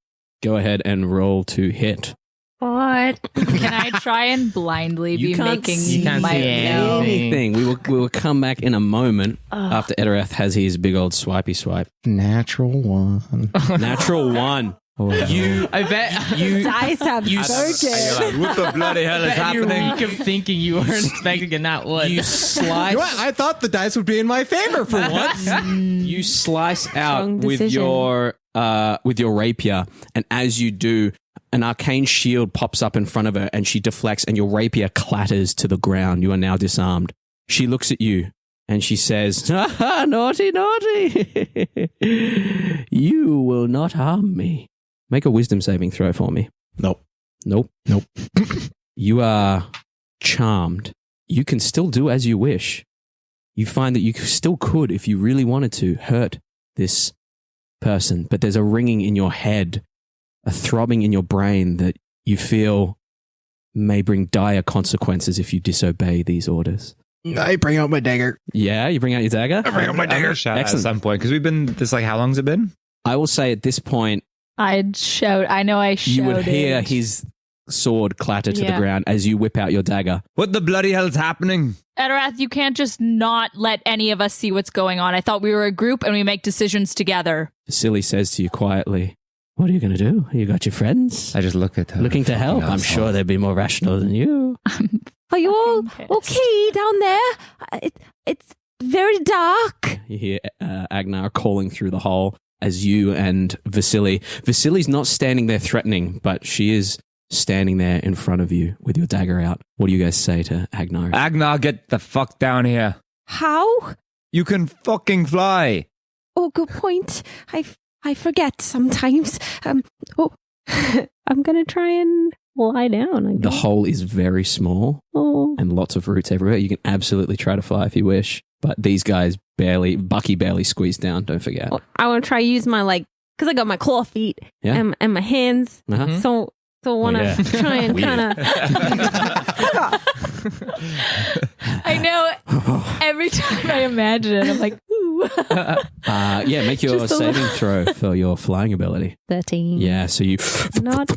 [SPEAKER 3] Go ahead and roll to hit.
[SPEAKER 8] What?
[SPEAKER 5] Can I try and blindly
[SPEAKER 3] You
[SPEAKER 5] be
[SPEAKER 3] can't
[SPEAKER 5] making
[SPEAKER 3] see
[SPEAKER 5] my
[SPEAKER 3] anything. We will come back in a moment after Etterath has his big old swipey swipe.
[SPEAKER 6] Natural 1.
[SPEAKER 3] Natural 1.
[SPEAKER 2] I bet you.
[SPEAKER 8] Dice have spoken.
[SPEAKER 4] What the bloody hell is
[SPEAKER 2] Your
[SPEAKER 4] happening?
[SPEAKER 2] week of thinking you weren't expecting a nat one.
[SPEAKER 3] You slice.
[SPEAKER 6] What? I thought the dice would be in my favor for once.
[SPEAKER 3] You slice out
[SPEAKER 8] Strong
[SPEAKER 3] with
[SPEAKER 8] decision.
[SPEAKER 3] your rapier, and as you do, an arcane shield pops up in front of her, and she deflects, and your rapier clatters to the ground. You are now disarmed. She looks at you, and she says, "Naughty, naughty! You will not harm me." Make a wisdom saving throw for me.
[SPEAKER 6] Nope.
[SPEAKER 3] Nope.
[SPEAKER 6] Nope.
[SPEAKER 3] You are charmed. You can still do as you wish. You find that you still could, if you really wanted to, hurt this person, but there's a ringing in your head, a throbbing in your brain that you feel may bring dire consequences if you disobey these orders.
[SPEAKER 6] I bring out my dagger.
[SPEAKER 3] Yeah, you bring out your dagger?
[SPEAKER 6] I bring out my
[SPEAKER 4] I'm gonna
[SPEAKER 6] dagger.
[SPEAKER 4] shout at
[SPEAKER 3] Excellent.
[SPEAKER 4] some point because we've been this how long's it been?
[SPEAKER 3] I will say at this point,
[SPEAKER 5] I'd shout. I know I shouted.
[SPEAKER 3] you would hear his sword clatter to the
[SPEAKER 8] Yeah.
[SPEAKER 3] ground as you whip out your dagger.
[SPEAKER 4] What the bloody hell is happening?
[SPEAKER 5] Etterath, you can't just not let any of us see what's going on. I thought we were a group and we make decisions together.
[SPEAKER 3] Vasily says to you quietly, "What are you going to do? You got your friends?
[SPEAKER 4] I just look at her.
[SPEAKER 3] Looking to
[SPEAKER 4] Fucking
[SPEAKER 3] help. I'm
[SPEAKER 4] asshole.
[SPEAKER 3] sure they'd be more rational than you."
[SPEAKER 8] Are you all
[SPEAKER 5] Fucking pissed.
[SPEAKER 8] okay down there? It's very dark.
[SPEAKER 3] You hear Agenar calling through the hole as you and Vasily's not standing there threatening, but she is standing there in front of you with your dagger out. What do you guys say to Agenar?
[SPEAKER 4] Agenar, get the fuck down here.
[SPEAKER 8] How?
[SPEAKER 4] You can fucking fly.
[SPEAKER 8] Oh, good point. I forget sometimes. Oh, I'm gonna try and lie down. I
[SPEAKER 3] The
[SPEAKER 8] guess.
[SPEAKER 3] hole is very small
[SPEAKER 8] Oh.
[SPEAKER 3] and lots of roots everywhere. You can absolutely try to fly if you wish, but these guys Bucky barely squeezed down, don't forget.
[SPEAKER 8] Well, I want to try use my because I got my claw feet
[SPEAKER 3] Yeah.
[SPEAKER 8] and my hands.
[SPEAKER 3] Uh-huh.
[SPEAKER 8] So I want to
[SPEAKER 3] yeah.
[SPEAKER 8] try and
[SPEAKER 3] Weird.
[SPEAKER 8] kind of.
[SPEAKER 5] I know. Every time I imagine it, I'm like, ooh.
[SPEAKER 3] Yeah, make your
[SPEAKER 8] Just a
[SPEAKER 3] saving throw for your flying ability.
[SPEAKER 8] 13.
[SPEAKER 3] Yeah, so you
[SPEAKER 8] Not.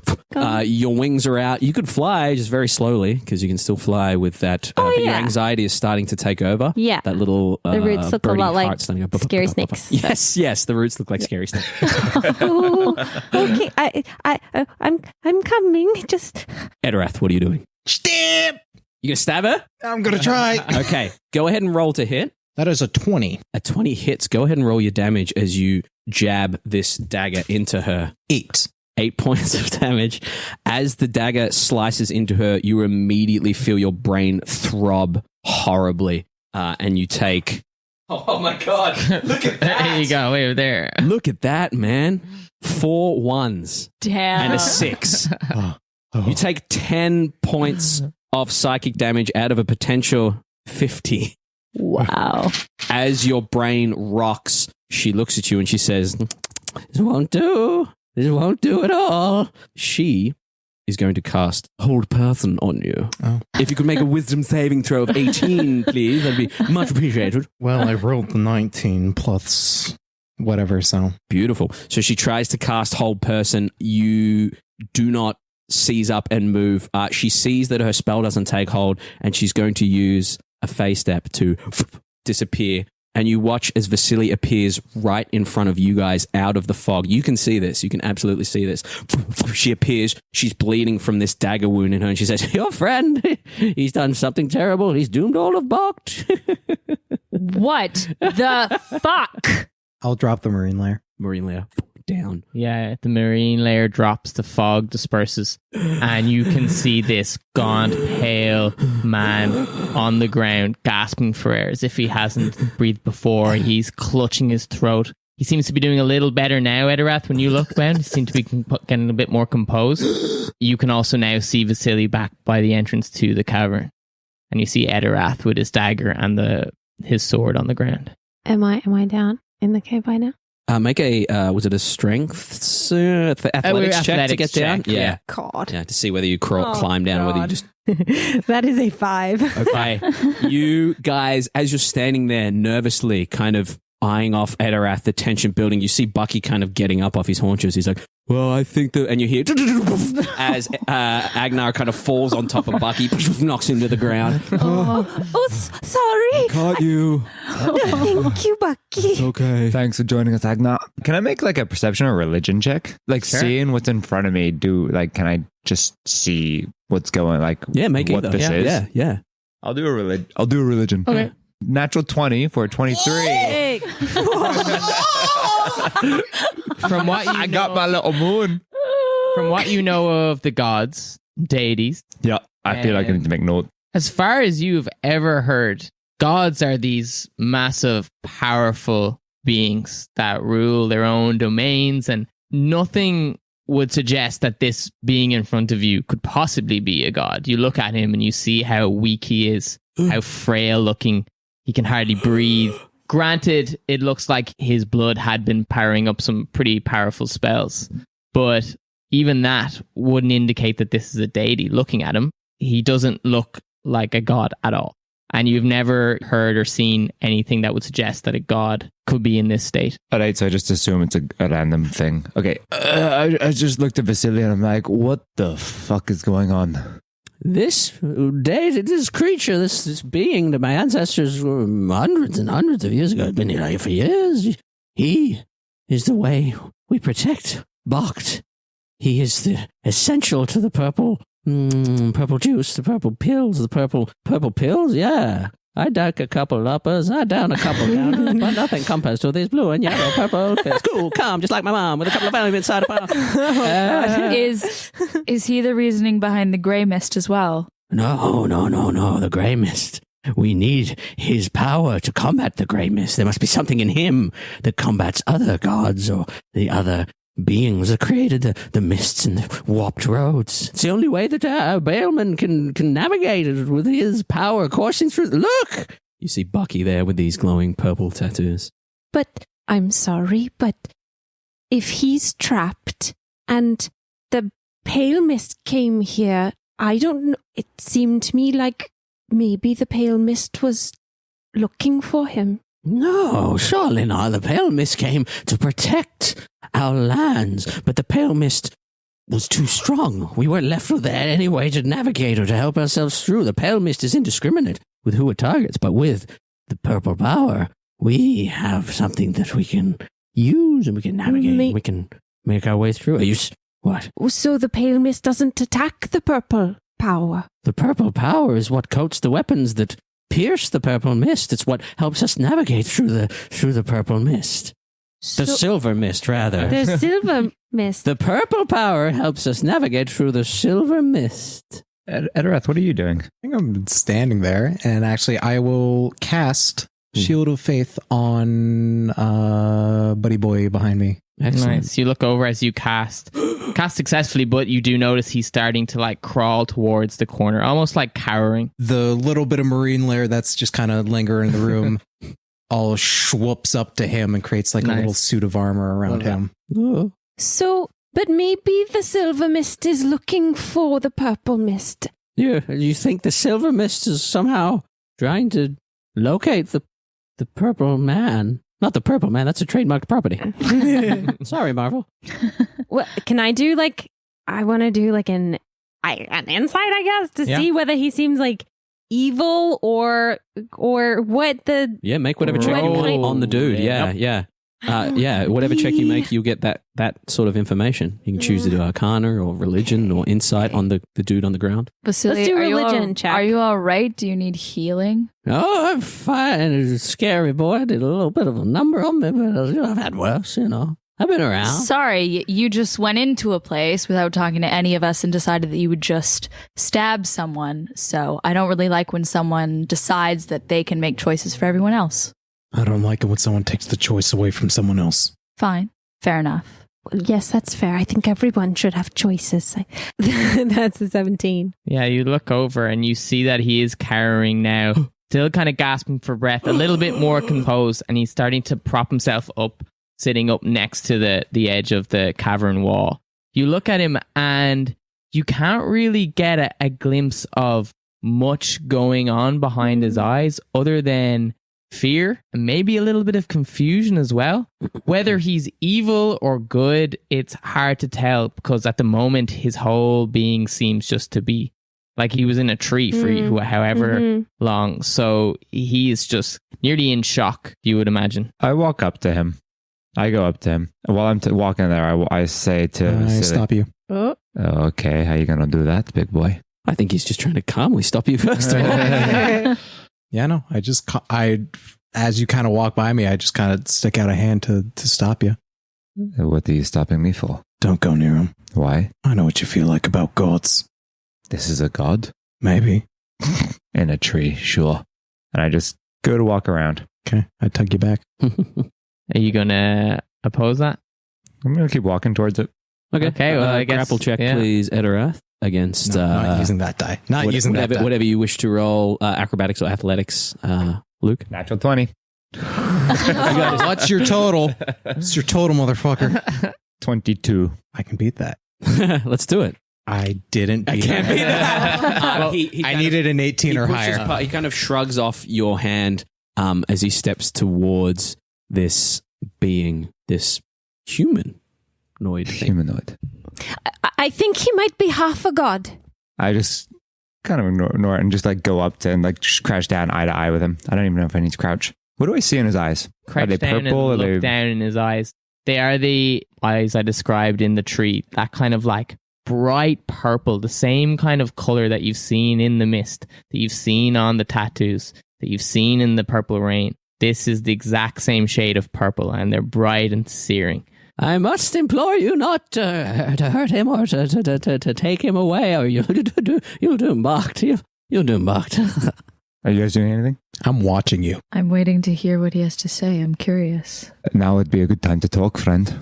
[SPEAKER 3] your wings are out. You could fly just very slowly because you can still fly with that. But your
[SPEAKER 8] yeah.
[SPEAKER 3] anxiety is starting to take over.
[SPEAKER 8] Yeah.
[SPEAKER 3] That little
[SPEAKER 8] The roots look a
[SPEAKER 3] birdie
[SPEAKER 8] lot like
[SPEAKER 3] heart starting to go,
[SPEAKER 8] scary snakes.
[SPEAKER 3] Yes, the roots look like scary snakes.
[SPEAKER 8] Oh, okay. I'm coming. Just
[SPEAKER 3] Etterath, what are you doing?
[SPEAKER 6] Stab!
[SPEAKER 3] You gonna stab her?
[SPEAKER 6] I'm going to try.
[SPEAKER 3] Okay, go ahead and roll to hit.
[SPEAKER 6] That is a 20.
[SPEAKER 3] At 20 hits, go ahead and roll your damage as you jab this dagger into her.
[SPEAKER 6] 8.
[SPEAKER 3] 8 points of damage. As the dagger slices into her, you immediately feel your brain throb horribly, and you take. Oh my god! Look at
[SPEAKER 2] There you go, way over there.
[SPEAKER 3] Look at that, man! 4 1s
[SPEAKER 5] Damn.
[SPEAKER 3] and a 6.
[SPEAKER 6] Oh.
[SPEAKER 3] You take 10 points of psychic damage out of a potential 50.
[SPEAKER 5] Wow.
[SPEAKER 3] As your brain rocks, she looks at you and she says, "This won't do. This won't do at all." She is going to cast Hold Person on you.
[SPEAKER 6] Oh.
[SPEAKER 3] If you could make a wisdom saving throw of 18, please, that'd be much appreciated.
[SPEAKER 6] Well, I rolled the 19 plus whatever, so.
[SPEAKER 3] Beautiful. So she tries to cast Hold Person. You do not seize up and move. She sees that her spell doesn't take hold, and she's going to use a phase step to disappear. And you watch as Vasily appears right in front of you guys out of the fog. You can see this. You can absolutely see this. She appears. She's bleeding from this dagger wound in her, and she says, "Your friend, he's done something terrible. He's doomed all of Bokt."
[SPEAKER 5] What the fuck?
[SPEAKER 6] I'll drop the marine layer.
[SPEAKER 3] Marine Layer look down.
[SPEAKER 2] Yeah, the marine layer drops, the fog disperses, and you can see this gaunt, pale man on the ground, gasping for air as if he hasn't breathed before. He's clutching his throat. He seems to be doing a little better now, Etterath, when you look around. He seems to be getting a bit more composed. You can also now see Vasily back by the entrance to the cavern. And you see Etterath with his dagger and his sword on the ground.
[SPEAKER 8] Am I down in the cave by now?
[SPEAKER 3] Make a, was it a strength, athletics check to get down? Yeah.
[SPEAKER 8] God.
[SPEAKER 3] Yeah, to see whether you climb down or whether you just...
[SPEAKER 8] That is a 5.
[SPEAKER 3] Okay. You guys, as you're standing there nervously, kind of eyeing off Etterath, the tension building, you see Bucky kind of getting up off his haunches. He's like, well, I think that... And you hear... as Agenar kind of falls on top of Bucky, knocks him to the ground.
[SPEAKER 8] Sorry.
[SPEAKER 3] Caught you.
[SPEAKER 8] Thank you, Bucky.
[SPEAKER 3] Okay.
[SPEAKER 4] Thanks for joining us, Agenar. Can I make like a perception or religion check? Like seeing what's in front of me, can I just see what's going, like
[SPEAKER 3] make
[SPEAKER 4] what
[SPEAKER 3] either.
[SPEAKER 4] this is?
[SPEAKER 3] Yeah.
[SPEAKER 4] I'll do a religion.
[SPEAKER 2] Okay.
[SPEAKER 4] Natural 20 for 23.
[SPEAKER 2] From what you
[SPEAKER 4] I got my little moon.
[SPEAKER 2] From what you know of the gods, deities,
[SPEAKER 4] Yeah, I feel like I need to make note.
[SPEAKER 2] as far as you've ever heard, gods are these massive, powerful beings that rule their own domains, and nothing would suggest that this being in front of you could possibly be a god. You look at him and you see how weak he is, how frail looking. He can hardly breathe. Granted, it looks like his blood had been powering up some pretty powerful spells, but even that wouldn't indicate that this is a deity. Looking at him, he doesn't look like a god at all. And you've never heard or seen anything that would suggest that a god could be in this state.
[SPEAKER 4] All right, so I just assume it's a random thing. Okay, I just looked at Vasily and I'm like, what the fuck is going on?
[SPEAKER 3] This creature, this being that my ancestors were hundreds and hundreds of years ago, had been here for years. He is the way we protect Bakht. He is the essential to the purple juice, the purple pills, purple pills. Yeah, I dunk a couple uppers, I down a couple downers, but nothing compares to these blue and yellow purple pills. Cool, calm, just like my mom, with a couple of valium inside a bar.
[SPEAKER 5] Is he the reasoning behind the grey mist as well?
[SPEAKER 3] No, the grey mist. We need his power to combat the grey mist. There must be something in him that combats other gods or the other beings that created the mists and the warped roads. It's the only way that Bailman can navigate it with his power coursing through. Look! You see Bucky there with these glowing purple tattoos.
[SPEAKER 8] But I'm sorry, but if he's trapped and the pale mist came here, I don't know. It seemed to me like maybe the pale mist was looking for him.
[SPEAKER 3] No, surely not. The pale mist came to protect our lands, but the pale mist was too strong. We weren't left with any way to navigate or to help ourselves through. The pale mist is indiscriminate with who it targets, but with the purple power, we have something that we can use and we can navigate. We can make our way through. What?
[SPEAKER 8] So the pale mist doesn't attack the purple power?
[SPEAKER 3] The purple power is what coats the weapons that pierce the purple mist. It's what helps us navigate through the purple mist. The silver mist, rather.
[SPEAKER 8] The silver mist.
[SPEAKER 3] The purple power helps us navigate through the silver mist.
[SPEAKER 4] Etterath, what are you doing?
[SPEAKER 6] I think I'm standing there, and actually I will cast Shield of Faith on Buddy Boy behind me.
[SPEAKER 3] Excellent.
[SPEAKER 2] Nice. You look over as you cast successfully, but you do notice he's starting to like crawl towards the corner, almost like cowering.
[SPEAKER 6] The little bit of marine layer that's just kind of lingering in the room all swoops up to him and creates like a little suit of armor around him.
[SPEAKER 8] So, but maybe the silver mist is looking for the purple mist.
[SPEAKER 3] You think the silver mist is somehow trying to locate the purple man? Not the purple man, that's a trademarked property. Sorry, Marvel.
[SPEAKER 8] Well, can I do like, I want to do like an insight, I guess, to see whether he seems like evil or what the...
[SPEAKER 3] Yeah, make whatever check you want on the dude. Yeah. Whatever check you make, you'll get that sort of information. You can choose to do Arcana or Religion or Insight on the dude on the ground.
[SPEAKER 5] Vasily,
[SPEAKER 8] Let's do religion check.
[SPEAKER 5] Are you all right? Do you need healing?
[SPEAKER 3] Oh, I'm fine. It's a scary boy. I did a little bit of a number on me, but I've had worse, I've been around.
[SPEAKER 5] Sorry, you just went into a place without talking to any of us and decided that you would just stab someone. So I don't really like when someone decides that they can make choices for everyone else.
[SPEAKER 6] I don't like it when someone takes the choice away from someone else.
[SPEAKER 5] Fine. Fair enough.
[SPEAKER 8] Well, yes, that's fair. I think everyone should have choices. That's a 17.
[SPEAKER 2] Yeah, you look over and you see that he is cowering now, still kind of gasping for breath, a little bit more composed, and he's starting to prop himself up, sitting up next to the edge of the cavern wall. You look at him and you can't really get a glimpse of much going on behind his eyes other than fear and maybe a little bit of confusion as well. Whether he's evil or good, it's hard to tell because at the moment his whole being seems just to be like he was in a tree for however long. So he is just nearly in shock, you would imagine.
[SPEAKER 4] I walk up to him. I go up to him. While I'm walking there, I say to
[SPEAKER 6] I
[SPEAKER 4] Vasily,
[SPEAKER 6] stop you.
[SPEAKER 4] "Oh, okay, how you going to do that, big boy?"
[SPEAKER 3] I think he's just trying to calmly stop you first of all.
[SPEAKER 6] Yeah, no. As you kind of walk by me, I just kind of stick out a hand to stop you.
[SPEAKER 4] What are you stopping me for?
[SPEAKER 6] Don't go near him.
[SPEAKER 4] Why?
[SPEAKER 6] I know what you feel like about gods.
[SPEAKER 4] This is a god?
[SPEAKER 6] Maybe.
[SPEAKER 4] In a tree, sure. And I just go to walk around.
[SPEAKER 6] Okay, I tug you back.
[SPEAKER 2] Are you going to oppose that?
[SPEAKER 4] I'm going to keep walking towards it.
[SPEAKER 2] Okay, well, I guess...
[SPEAKER 3] Grapple check,
[SPEAKER 2] yeah.
[SPEAKER 3] please, Etterath, against...
[SPEAKER 6] No, not using that die. Not using that die.
[SPEAKER 3] Whatever you wish to roll, acrobatics or athletics. Luke?
[SPEAKER 4] Natural 20.
[SPEAKER 6] What's your total? What's your total, motherfucker?
[SPEAKER 4] 22.
[SPEAKER 6] I can beat that.
[SPEAKER 3] Let's do it.
[SPEAKER 6] I didn't beat
[SPEAKER 3] can't beat
[SPEAKER 6] that.
[SPEAKER 3] that.
[SPEAKER 6] I needed an 18 or higher.
[SPEAKER 3] He kind of shrugs off your hand as he steps towards this being, this humanoid thing.
[SPEAKER 4] Humanoid.
[SPEAKER 8] I think he might be half a god.
[SPEAKER 4] I just kind of ignore it and just like go up to and like just crouch down eye to eye with him. I don't even know if I need to crouch. What do I see in his eyes?
[SPEAKER 2] Crouch
[SPEAKER 4] Are they
[SPEAKER 2] down
[SPEAKER 4] purple?
[SPEAKER 2] and
[SPEAKER 4] Are
[SPEAKER 2] look
[SPEAKER 4] they...
[SPEAKER 2] down in his eyes. They are the eyes I described in the tree. That kind of like bright purple, the same kind of color that you've seen in the mist, that you've seen on the tattoos, that you've seen in the purple rain. This is the exact same shade of purple, and they're bright and searing.
[SPEAKER 3] I must implore you not to hurt him or to take him away, or you'll do mocked. You'll do mocked.
[SPEAKER 4] Are you guys doing anything?
[SPEAKER 6] I'm watching you.
[SPEAKER 5] I'm waiting to hear what he has to say. I'm curious.
[SPEAKER 4] Now would be a good time to talk, friend.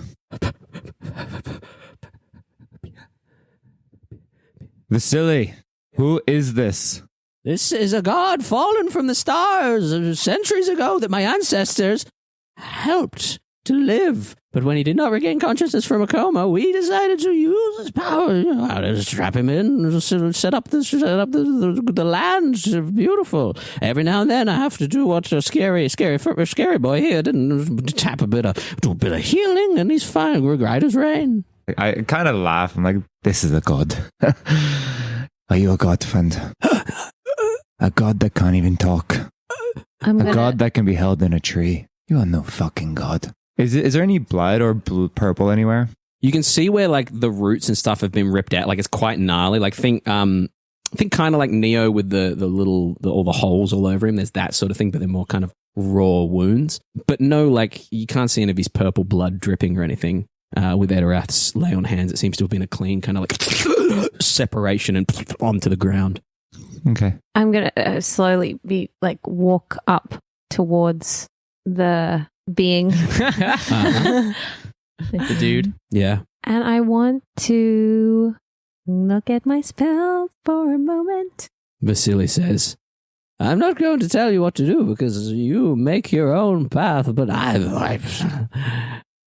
[SPEAKER 4] Vasily, who is this?
[SPEAKER 3] This is a god fallen from the stars centuries ago that my ancestors helped to live. But when he did not regain consciousness from a coma, we decided to use his power, to trap him in, set up the land. Beautiful. Every now and then I have to do what a scary boy here didn't, do a bit of healing, and he's fine. We're right as rain.
[SPEAKER 4] I kind of laugh. I'm like, this is a god. Are you a god, friend? A god that can't even talk. A god that can be held in a tree. You are no fucking god. Is there any blood or purple anywhere?
[SPEAKER 3] You can see where like the roots and stuff have been ripped out. Like it's quite gnarly. Like think kind of like Neo with all the holes all over him. There's that sort of thing, but they're more kind of raw wounds. But no, like you can't see any of his purple blood dripping or anything. With Etterath's lay on hands, it seems to have been a clean kind of like separation and onto the ground.
[SPEAKER 4] Okay.
[SPEAKER 8] I'm going to slowly walk up towards the being.
[SPEAKER 2] The dude.
[SPEAKER 3] Yeah.
[SPEAKER 8] And I want to look at my spells for a moment.
[SPEAKER 3] Vasily says, I'm not going to tell you what to do because you make your own path, but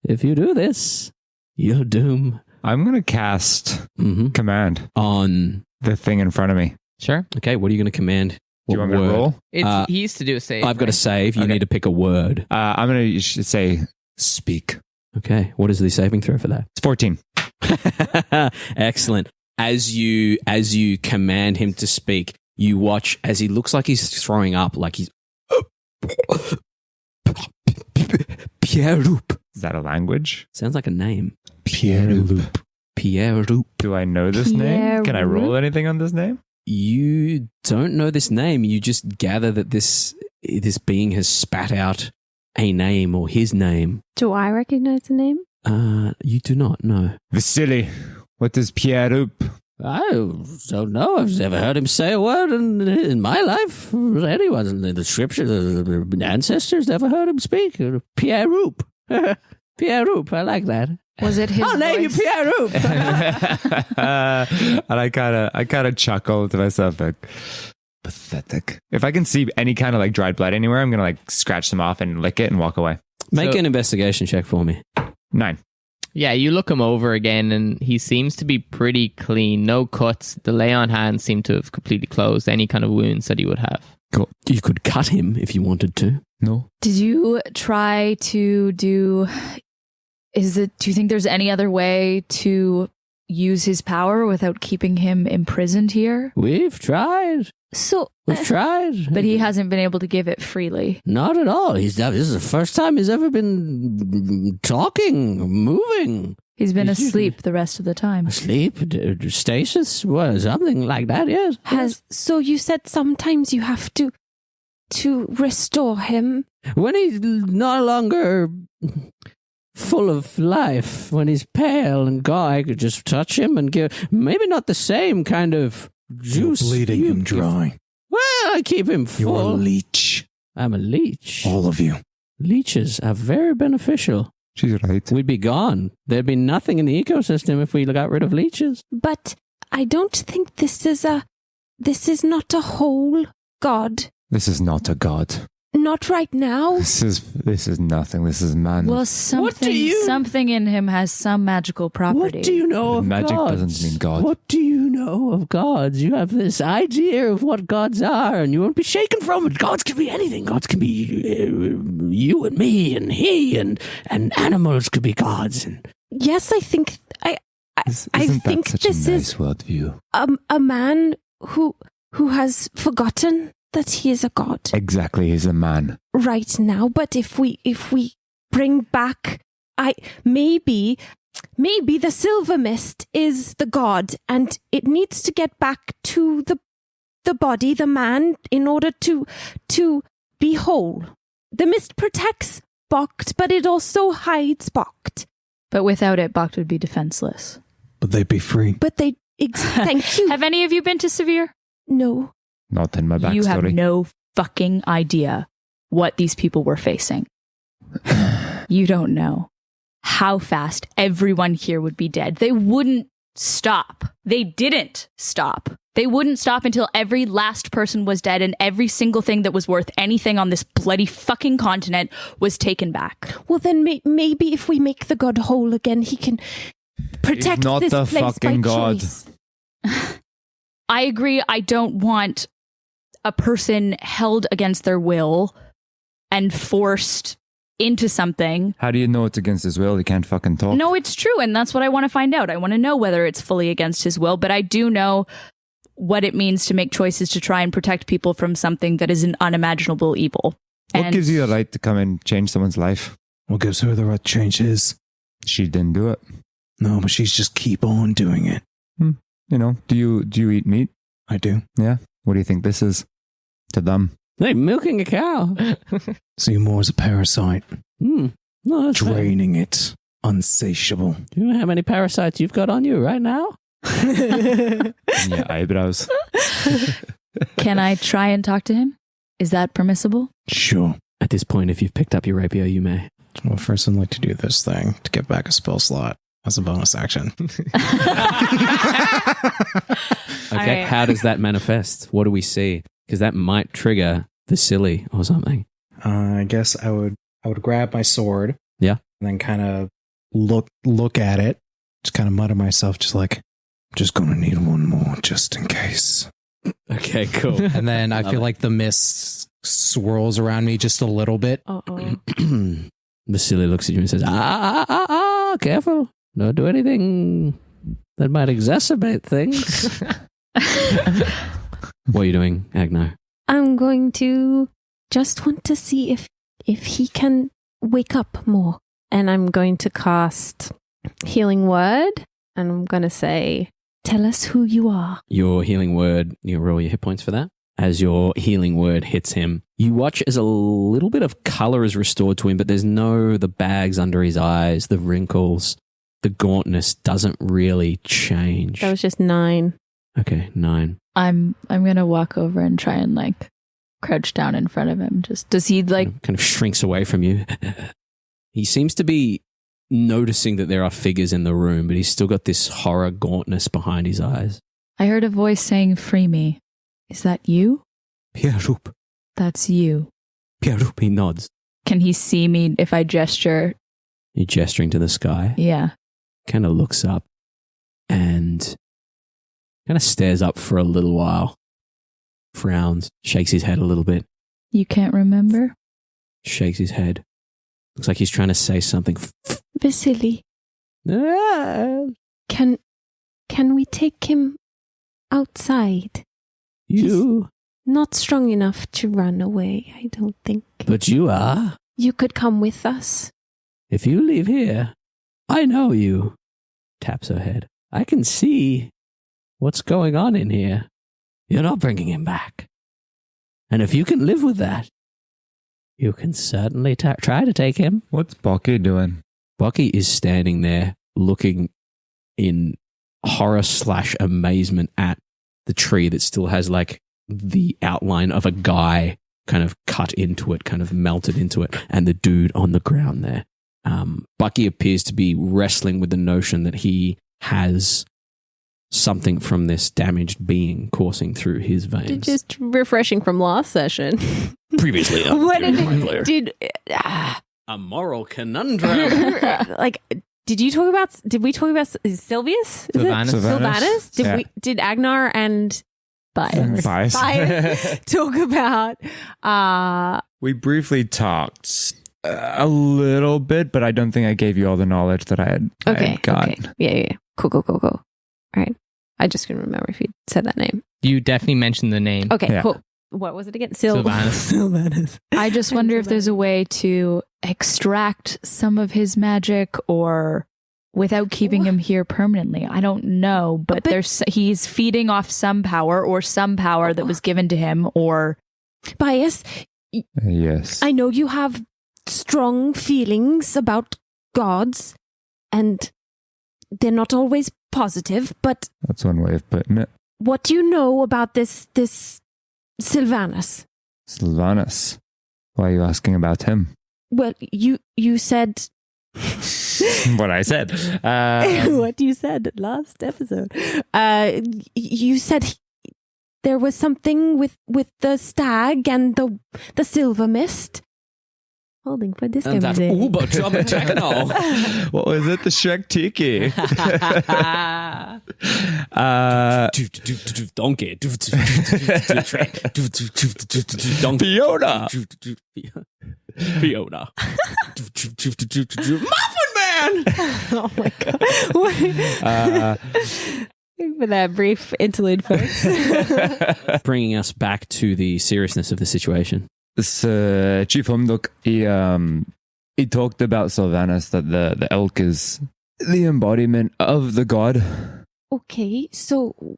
[SPEAKER 3] if you do this, you'll doom.
[SPEAKER 4] I'm going to cast command
[SPEAKER 3] on
[SPEAKER 4] the thing in front of me.
[SPEAKER 2] Sure.
[SPEAKER 3] Okay, what are you going to command?
[SPEAKER 4] Do you want me to roll?
[SPEAKER 2] He used to do a save.
[SPEAKER 3] I've got a save. You need to pick a word.
[SPEAKER 4] I'm going to say speak.
[SPEAKER 3] Okay, what is the saving throw for that?
[SPEAKER 4] It's 14.
[SPEAKER 3] Excellent. As you command him to speak, you watch as he looks like he's throwing up, like he's Pierre-Loup.
[SPEAKER 4] Is that a language?
[SPEAKER 3] Sounds like a name.
[SPEAKER 6] Pierre-Loup.
[SPEAKER 3] Pierre-Loup.
[SPEAKER 4] Do I know this name? Can I roll anything on this name?
[SPEAKER 3] You don't know this name. You just gather that this being has spat out a name or his name.
[SPEAKER 8] Do I recognize the name?
[SPEAKER 3] You do not know.
[SPEAKER 4] Vasily, what is Pierre-Up?
[SPEAKER 3] I don't know. I've never heard him say a word in my life. Anyone in the scripture, the ancestors never heard him speak. Pierre-Up. Pierre-Up, I like that.
[SPEAKER 5] Was it his
[SPEAKER 3] I'll name you
[SPEAKER 5] voice?
[SPEAKER 3] Pierre-Up.
[SPEAKER 4] And I kind of chuckle to myself, like, pathetic. If I can see any kind of like dried blood anywhere, I'm gonna like scratch them off and lick it and walk away.
[SPEAKER 3] Make an investigation check for me.
[SPEAKER 4] 9.
[SPEAKER 2] Yeah, you look him over again, and he seems to be pretty clean. No cuts. The lay on hands seem to have completely closed any kind of wounds that he would have.
[SPEAKER 4] Cool.
[SPEAKER 3] You could cut him if you wanted to.
[SPEAKER 4] No.
[SPEAKER 5] Did you try to do? Do you think there's any other way to use his power without keeping him imprisoned here?
[SPEAKER 3] We've tried.
[SPEAKER 8] So,
[SPEAKER 3] We've tried.
[SPEAKER 5] But he hasn't been able to give it freely.
[SPEAKER 3] Not at all. This is the first time he's ever been talking, moving.
[SPEAKER 5] He's been
[SPEAKER 3] He's
[SPEAKER 5] asleep the rest of the time.
[SPEAKER 3] Asleep, stasis, something like that, yes.
[SPEAKER 8] so you said sometimes you have to restore him.
[SPEAKER 3] When he's no longer full of life, when he's pale and gone, I could just touch him and give, maybe not the same kind of juice.
[SPEAKER 6] You're bleeding him dry.
[SPEAKER 3] Well, I keep him full.
[SPEAKER 6] You're a leech.
[SPEAKER 3] I'm a leech.
[SPEAKER 6] All of you.
[SPEAKER 3] Leeches are very beneficial.
[SPEAKER 4] She's right.
[SPEAKER 3] We'd be gone. There'd be nothing in the ecosystem if we got rid of leeches.
[SPEAKER 8] But I don't think this is not a whole god.
[SPEAKER 4] This is not a god.
[SPEAKER 8] Not right now.
[SPEAKER 4] This is nothing. This is man.
[SPEAKER 5] Well,
[SPEAKER 3] What do you-
[SPEAKER 5] something in him has some magical property.
[SPEAKER 3] What do you know of
[SPEAKER 4] Magic
[SPEAKER 3] gods?
[SPEAKER 4] doesn't mean God.
[SPEAKER 3] What do you know of gods? You have this idea of what gods are, and you won't be shaken from it. Gods can be anything. Gods can be you and me and he, and animals could be gods. And
[SPEAKER 8] Yes, I think I
[SPEAKER 4] Isn't
[SPEAKER 8] think
[SPEAKER 4] that such
[SPEAKER 8] this
[SPEAKER 4] a
[SPEAKER 8] is
[SPEAKER 4] nice worldview?
[SPEAKER 8] a man who has forgotten that he is a god
[SPEAKER 4] Exactly, he's a man.
[SPEAKER 8] right now. But if we bring back, maybe the silver mist is the god, and it needs to get back to the body, the man, in order to be whole. The mist protects Bokt, but it also hides Bokt.
[SPEAKER 5] But without it, Bakt would be defenseless.
[SPEAKER 6] But they'd be free.
[SPEAKER 8] But thank you.
[SPEAKER 5] Have any of you been to Severe?
[SPEAKER 8] No.
[SPEAKER 4] Not in my backstory.
[SPEAKER 5] You have no fucking idea what these people were facing. You don't know how fast everyone here would be dead. They wouldn't stop. They didn't stop. They wouldn't stop until every last person was dead and every single thing that was worth anything on this bloody fucking continent was taken back.
[SPEAKER 8] Well, then maybe if we make the god whole again, he can protect
[SPEAKER 4] not
[SPEAKER 8] this
[SPEAKER 4] the
[SPEAKER 8] place
[SPEAKER 4] fucking
[SPEAKER 8] by
[SPEAKER 4] god.
[SPEAKER 8] choice.
[SPEAKER 5] I agree. I don't want a person held against their will and forced into something.
[SPEAKER 4] How do you know it's against his will? He can't fucking talk.
[SPEAKER 5] No, it's true. And that's what I want to find out. I want to know whether it's fully against his will, but I do know what it means to make choices to try and protect people from something that is an unimaginable evil.
[SPEAKER 4] What gives you the right to come and change someone's life?
[SPEAKER 6] What gives her the right to change his?
[SPEAKER 4] She didn't do it.
[SPEAKER 6] No, but she's just keep on doing it.
[SPEAKER 4] You know, do you eat meat?
[SPEAKER 6] I do.
[SPEAKER 4] Yeah. What do you think this is to them?
[SPEAKER 3] Hey, milking a cow.
[SPEAKER 6] See you more as a parasite.
[SPEAKER 3] No, that's fair.
[SPEAKER 6] Draining it. Unsatiable.
[SPEAKER 3] Do you know how many parasites you've got on you right now?
[SPEAKER 4] Yeah, eyebrows.
[SPEAKER 5] Can I try and talk to him? Is that permissible?
[SPEAKER 6] Sure.
[SPEAKER 3] At this point, if you've picked up your rapier, you may.
[SPEAKER 6] Well, first I'd like to do this thing to get back a spell slot as a bonus action.
[SPEAKER 3] Okay,
[SPEAKER 5] right.
[SPEAKER 3] how does that manifest? What do we see? Because that might trigger Vasily or something.
[SPEAKER 6] I guess I would grab my sword.
[SPEAKER 3] Yeah.
[SPEAKER 6] And then kind of look at it. Just kind of mutter myself, just like, just gonna need one more just in case.
[SPEAKER 3] Okay, cool.
[SPEAKER 6] And then I
[SPEAKER 3] Love
[SPEAKER 6] feel
[SPEAKER 3] it.
[SPEAKER 6] like the mist swirls around me just a little bit.
[SPEAKER 8] Uh-oh.
[SPEAKER 3] Vasily looks at you and says, careful. Don't do anything that might exacerbate things. What are you doing, Agenar?
[SPEAKER 8] I'm going to just want to see if he can wake up more. And I'm going to cast Healing Word. And I'm going to say, tell us who you are.
[SPEAKER 3] Your healing word, you roll your hit points for that. as your healing word hits him. You watch as a little bit of color is restored to him, but there's the bags under his eyes, the wrinkles, the gauntness doesn't really change.
[SPEAKER 8] That was just 9.
[SPEAKER 3] Okay, 9.
[SPEAKER 5] I'm gonna walk over and try and like crouch down in front of him. Just does he like
[SPEAKER 3] Kind of shrinks away from you. He seems to be noticing that there are figures in the room, but he's still got this horror gauntness behind his eyes.
[SPEAKER 5] I heard a voice saying, "Free me." Is that you?
[SPEAKER 3] Pierre-Roup.
[SPEAKER 5] That's you.
[SPEAKER 3] Pierre-Roup, he nods.
[SPEAKER 5] Can he see me if I gesture?
[SPEAKER 3] You're gesturing to the sky.
[SPEAKER 5] Yeah.
[SPEAKER 3] Kind of looks up and kind of stares up for a little while. Frowns, shakes his head a little bit,
[SPEAKER 5] You can't remember?
[SPEAKER 3] shakes his head. Looks like he's trying to say something.
[SPEAKER 8] Vasily, can we take him outside?
[SPEAKER 3] You,
[SPEAKER 8] Not strong enough to run away, I don't think.
[SPEAKER 3] but you are.
[SPEAKER 8] You could come with us.
[SPEAKER 3] If you leave here, I know you. Taps her head. I can see what's going on in here. You're not bringing him back. And if you can live with that, you can certainly try to take him.
[SPEAKER 4] What's Bucky doing?
[SPEAKER 3] Bucky is standing there looking in horror/amazement at the tree that still has like the outline of a guy kind of cut into it, kind of melted into it, and the dude on the ground there. Bucky appears to be wrestling with the notion that he has something from this damaged being coursing through his veins.
[SPEAKER 8] Just refreshing from last session.
[SPEAKER 3] Previously,
[SPEAKER 8] What
[SPEAKER 3] Flayer.
[SPEAKER 8] did
[SPEAKER 3] A moral conundrum.
[SPEAKER 8] like? Did we talk about Sylvius? Is
[SPEAKER 2] Sylvanus.
[SPEAKER 8] it Sylvanus? Did Agenar and
[SPEAKER 4] Bias.
[SPEAKER 8] talk about?
[SPEAKER 4] We briefly talked a little bit, but I don't think I gave you all the knowledge that I had gotten.
[SPEAKER 8] Okay. Yeah. Cool. All right. I just couldn't remember if you said that name.
[SPEAKER 2] You definitely mentioned the name.
[SPEAKER 8] Okay,
[SPEAKER 4] Yeah.
[SPEAKER 8] cool. What was it again?
[SPEAKER 2] Sylvanus.
[SPEAKER 8] Sylvanus.
[SPEAKER 5] I just wonder if there's a way to extract some of his magic or without keeping him here permanently. I don't know, but he's feeding off some power or some power that was given to him or
[SPEAKER 8] Bias,
[SPEAKER 4] Yes.
[SPEAKER 8] I know you have strong feelings about gods, and they're not always positive, but
[SPEAKER 4] That's one way of putting it.
[SPEAKER 8] what do you know about this Sylvanus?
[SPEAKER 4] Sylvanus. Why are you asking about him?
[SPEAKER 8] Well, you said
[SPEAKER 4] What I said.
[SPEAKER 8] what you said last episode. You said there was something with the stag and the silver mist. Holding for this
[SPEAKER 3] And that
[SPEAKER 8] game.
[SPEAKER 3] Uber trouble techno.
[SPEAKER 4] What was it? The Shrek Tiki.
[SPEAKER 3] Donkey.
[SPEAKER 4] Fiona.
[SPEAKER 3] Fiona. Muffin Man!
[SPEAKER 8] Oh my god. For that brief interlude, folks.
[SPEAKER 3] Bringing us back to the seriousness of the situation.
[SPEAKER 4] This Chief Humduk, he talked about Sylvanus, that the elk is the embodiment of the god.
[SPEAKER 8] Okay, so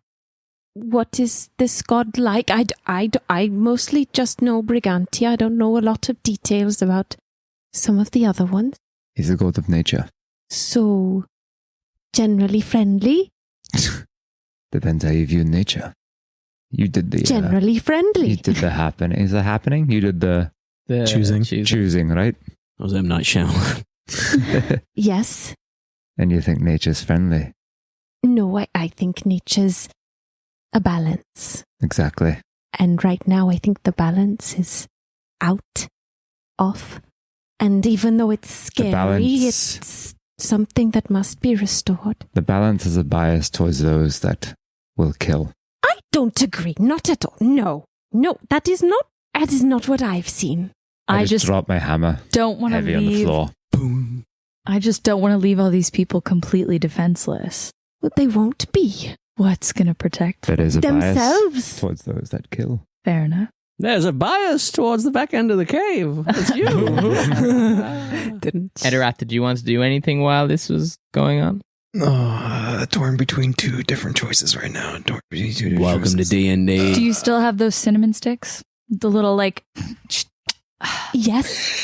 [SPEAKER 8] what is this god like? I mostly just know Brigantia. I don't know a lot of details about some of the other ones.
[SPEAKER 4] He's the god of nature.
[SPEAKER 8] So, generally friendly?
[SPEAKER 4] Depends how you view nature. You did the
[SPEAKER 8] Generally friendly.
[SPEAKER 4] you did the happening. Is the happening? You did the choosing, right?
[SPEAKER 3] That was M. Night Shyamalan.
[SPEAKER 8] Yes.
[SPEAKER 4] And you think nature's friendly?
[SPEAKER 8] No, I think nature's a balance.
[SPEAKER 4] Exactly.
[SPEAKER 8] And right now, I think the balance is out, off. And even though it's scary,
[SPEAKER 4] balance-
[SPEAKER 8] it's something that must be restored.
[SPEAKER 4] The balance is a bias towards those that will kill.
[SPEAKER 8] I don't agree. Not at all. No, that is not what I've seen.
[SPEAKER 5] I just
[SPEAKER 4] dropped my hammer
[SPEAKER 5] don't want to
[SPEAKER 4] heavy on the
[SPEAKER 5] leave.
[SPEAKER 4] floor.
[SPEAKER 3] Boom.
[SPEAKER 5] I just don't want to leave all these people completely defenseless.
[SPEAKER 8] But they won't be.
[SPEAKER 5] What's going to protect them?
[SPEAKER 4] That is a bias
[SPEAKER 8] Themselves.
[SPEAKER 4] towards those that kill.
[SPEAKER 5] Fair enough.
[SPEAKER 3] There's a bias towards the back end of the cave. It's you.
[SPEAKER 8] Didn't.
[SPEAKER 2] Etterath, did you want to do anything while this was going on?
[SPEAKER 6] Torn between two different choices right now. Torn between two different
[SPEAKER 3] Welcome
[SPEAKER 6] choices.
[SPEAKER 3] to D&D.
[SPEAKER 5] Do you still have those cinnamon sticks? The little like.
[SPEAKER 8] Yes,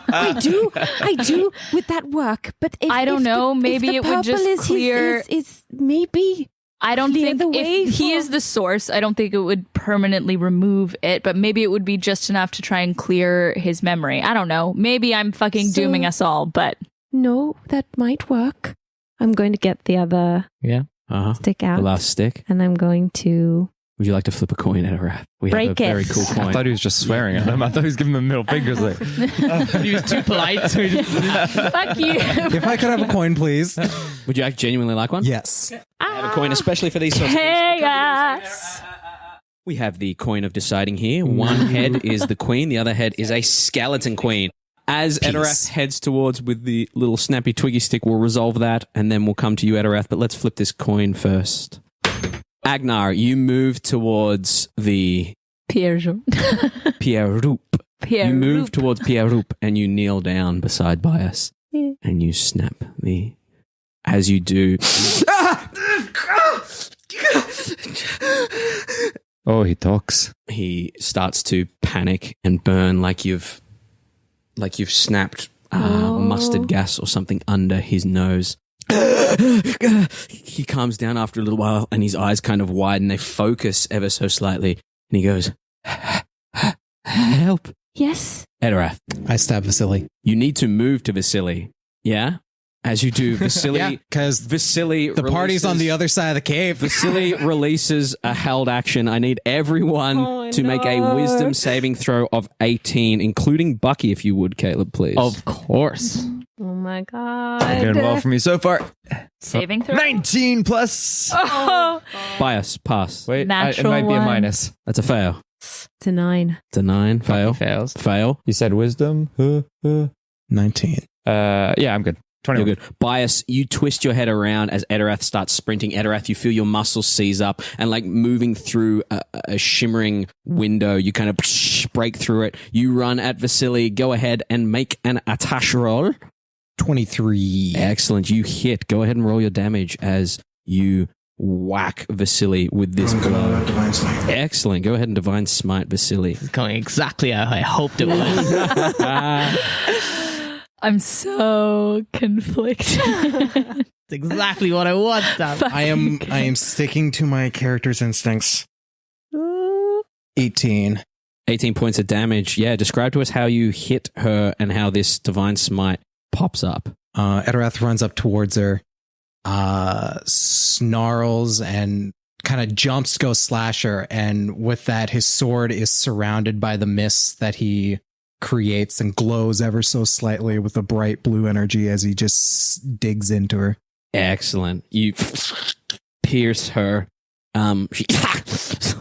[SPEAKER 8] I do. Would that work? But if,
[SPEAKER 5] I don't know. Maybe it would just clear.
[SPEAKER 8] Is maybe.
[SPEAKER 5] I don't
[SPEAKER 8] clear
[SPEAKER 5] think
[SPEAKER 8] the way
[SPEAKER 5] if he
[SPEAKER 8] for-
[SPEAKER 5] is the source, I don't think it would permanently remove it, but maybe it would be just enough to try and clear his memory. I don't know. Maybe I'm fucking
[SPEAKER 8] So-
[SPEAKER 5] dooming us all, but
[SPEAKER 8] No, that might work. I'm going to get the other stick out.
[SPEAKER 3] The last stick.
[SPEAKER 8] And I'm going to.
[SPEAKER 3] Would you like to flip a coin at a rat? We
[SPEAKER 8] Break
[SPEAKER 3] have a very
[SPEAKER 8] it.
[SPEAKER 3] cool
[SPEAKER 4] I
[SPEAKER 3] coin.
[SPEAKER 4] thought he was just swearing at them. I thought he was giving them middle fingers. Like,
[SPEAKER 2] He was too polite. So he just...
[SPEAKER 5] fuck you.
[SPEAKER 6] If I could have a coin, please.
[SPEAKER 3] Would you genuinely like one?
[SPEAKER 6] Yes.
[SPEAKER 3] I have a coin, especially for these sorts of
[SPEAKER 5] Chaos.
[SPEAKER 3] We have the coin of deciding here. One head is the queen, the other head is a skeleton queen. As
[SPEAKER 6] Peace.
[SPEAKER 3] Etterath heads towards with the little snappy twiggy stick, we'll resolve that, and then we'll come to you, Etterath. But let's flip this coin first. Agenar, you move towards the
[SPEAKER 5] Pierre
[SPEAKER 3] Pierre-Roup. You move towards Pierre-Roup, and you kneel down beside Bias, and you snap the... As you do...
[SPEAKER 4] oh, he talks.
[SPEAKER 3] He starts to panic and burn like you've snapped mustard gas or something under his nose. He calms down after a little while and his eyes kind of widen. They focus ever so slightly and he goes, help.
[SPEAKER 8] Yes.
[SPEAKER 3] Etterath,
[SPEAKER 6] I stab Vasily.
[SPEAKER 3] you need to move to Vasily. Yeah? As you do, Vasily...
[SPEAKER 6] Yeah, because
[SPEAKER 3] Vasily
[SPEAKER 6] the party's on the other side of the cave.
[SPEAKER 3] Vasily releases a held action. I need everyone to make a wisdom saving throw of 18, including Bucky, if you would, Caleb, please.
[SPEAKER 2] Of course.
[SPEAKER 8] Oh my god.
[SPEAKER 4] Doing well for me so far.
[SPEAKER 5] Saving throw.
[SPEAKER 4] 19 plus.
[SPEAKER 5] Oh.
[SPEAKER 3] Bias, pass.
[SPEAKER 4] Wait, it
[SPEAKER 5] Natural
[SPEAKER 4] might be a
[SPEAKER 5] one.
[SPEAKER 4] minus.
[SPEAKER 3] That's a fail.
[SPEAKER 8] It's a 9.
[SPEAKER 3] It's a 9. Fail.
[SPEAKER 2] Fails.
[SPEAKER 3] Fail.
[SPEAKER 4] You said wisdom?
[SPEAKER 6] 19.
[SPEAKER 4] Yeah, I'm good. 21.
[SPEAKER 3] You're good. Bias, you twist your head around as Etterath starts sprinting. Etterath, you feel your muscles seize up and like moving through a shimmering window, you kind of break through it. You run at Vasily. Go ahead and make an attack roll.
[SPEAKER 6] 23.
[SPEAKER 3] Excellent. You hit. Go ahead and roll your damage as you whack Vasily with this blow.
[SPEAKER 6] Divine Smite.
[SPEAKER 3] Excellent. Go ahead and Divine Smite Vasily.
[SPEAKER 2] It's going exactly how I hoped it would.
[SPEAKER 5] I'm so conflicted.
[SPEAKER 2] It's exactly what I want. Damn.
[SPEAKER 6] I am sticking to my character's instincts. 18.
[SPEAKER 3] 18 points of damage. Yeah, describe to us how you hit her and how this Divine Smite pops up.
[SPEAKER 6] Etterath runs up towards her, snarls and kind of jumps to go slash her. And with that, his sword is surrounded by the mist that he creates and glows ever so slightly with a bright blue energy as he just digs into her.
[SPEAKER 3] Excellent. You pierce her. She it's